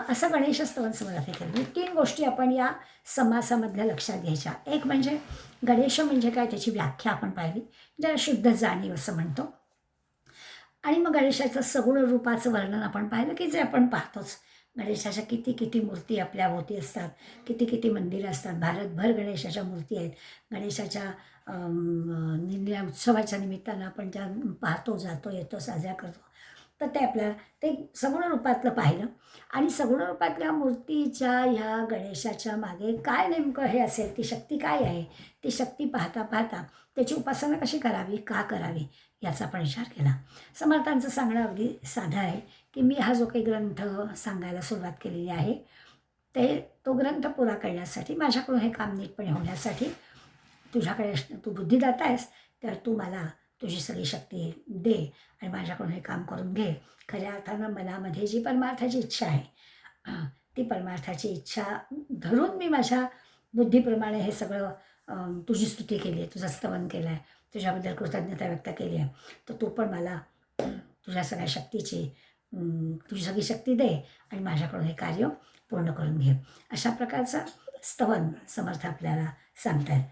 असं गणेश स्तवन समर्थांनी केलं. म्हणजे 3 गोष्टी आपण या समासामधल्या लक्षात घ्यायच्या. एक म्हणजे गणेश म्हणजे काय, त्याची व्याख्या आपण पाहिली, ज्याला शुद्ध जाणीव असं म्हणतो. आणि मग गणेशाचं सगुण रूपाचं वर्णन आपण पाहिलं, की जे आपण पाहतोच. गणेशाच्या किती किती मूर्ती आपल्या भोवती असतात, किती किती मंदिरं असतात. भारतभर गणेशाच्या मूर्ती आहेत. गणेशाच्या उत्सवाच्या निमित्तानं आपण त्या पाहतो, जातो, येतो, साजरा करतो. तर ते आपल्याला ते सगुण रूपातलं पाहिलं. आणि सगुण रूपातल्या मूर्तीच्या ह्या गणेशाच्या मागे काय नेमकं हे असेल, ती शक्ती काय आहे, ती शक्ती पाहता पाहता त्याची उपासना कशी करावी, का करावी, याचा आपण विचार केला. समर्थांचं सांगणं अगदी साधं आहे, की मी हा जो काही ग्रंथ सांगायला सुरुवात केलेली आहे, तो ग्रंथ पुरा करण्यासाठी, माझ्याकडून हे काम नीटपणे होण्यासाठी तुझ्याकडे तू बुद्धिदाता आहेस, तर तू मला तुझी सगळी शक्ती दे आणि माझ्याकडून हे काम करून घे. खऱ्या अर्थानं मनामध्ये जी परमार्थाची इच्छा आहे, ती परमार्थाची इच्छा धरून मी माझ्या बुद्धीप्रमाणे हे सगळं तुझी स्तुती केली आहे, तुझं स्तवन केलं आहे, तुझ्याबद्दल कृतज्ञता व्यक्त केली आहे. तर तू पण मला तुझ्या सगळ्या शक्तीची तुझी सगळी शक्ती दे आणि माझ्याकडून हे कार्य पूर्ण करून घे. अशा प्रकारचं स्तवन समर्थ आपल्याला सांगतात.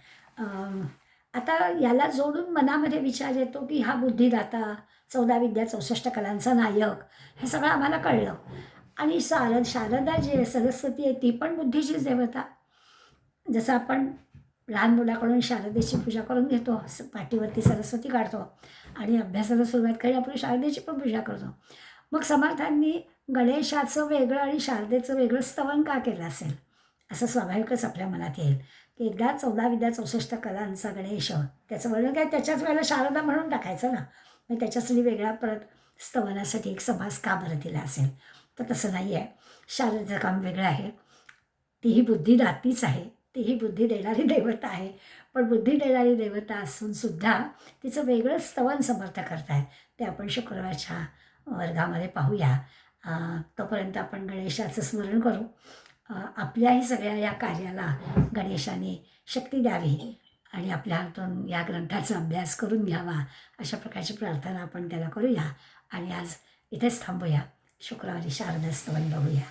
आता याला जोडून मनामध्ये विचार येतो, की हा बुद्धिदाता, 14 विद्या 64 कलांचा नायक, हे सगळं आम्हाला कळलं. आणि शारदा जी आहे, सरस्वती आहे, ती पण बुद्धीचीच देवता. जसं आपण लहान मुलाकडून शारदेची पूजा करून घेतो, पाठीवरती सरस्वती काढतो आणि अभ्यासाला सुरुवात केली, आपण शारदेची पण पूजा करतो. मग समर्थांनी गणेशाचं वेगळं आणि शारदेचं वेगळं स्तवन का केलं असेल, असं स्वाभाविकच आपल्या मनात येईल, की एकदा 14 विद्या 64 कलांचा गणेश, त्याचं वर्णन काय, त्याच्याच वेळेला शारदा म्हणून टाकायचं ना. मग त्याच्यासाठी वेगळा परत स्तवनासाठी एक समास का बरं दिला असेल, तर तसं नाही आहे. शारदेचं काम वेगळं आहे. तीही बुद्धिदातीच आहे, तीही बुद्धी देणारी देवता आहे. पण बुद्धी देणारी देवता असून सुद्धा तिचं वेगळं स्तवन समर्थ करतायत. ते आपण शुक्रवारच्या वर्गामध्ये पाहूया. तोपर्यंत आपण गणेशाचं स्मरण करू. आपल्याही सगळ्या या कार्याला गणेशाने शक्ती द्यावी आणि आपल्या हातून या ग्रंथाचा अभ्यास करून घ्यावा, अशा प्रकारची प्रार्थना आपण त्याला करूया. आणि आज इथेच थांबूया. शुक्रवारी शारदा स्तवन बघूया.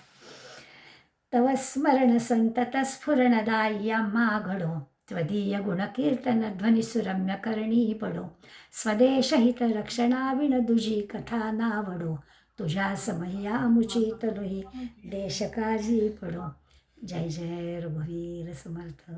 तव स्मरण संतत स्फुरणदाय्या घडो, त्वदीय गुणकीर्तन ध्वनिसुरम्य करणी पडो. स्वदेशहित रक्षणा विण दुजी कथा नावडो, तुझ्या समय्या मुची तनुही देश काळजी पडो. जय जय रघुवीर समर्थ.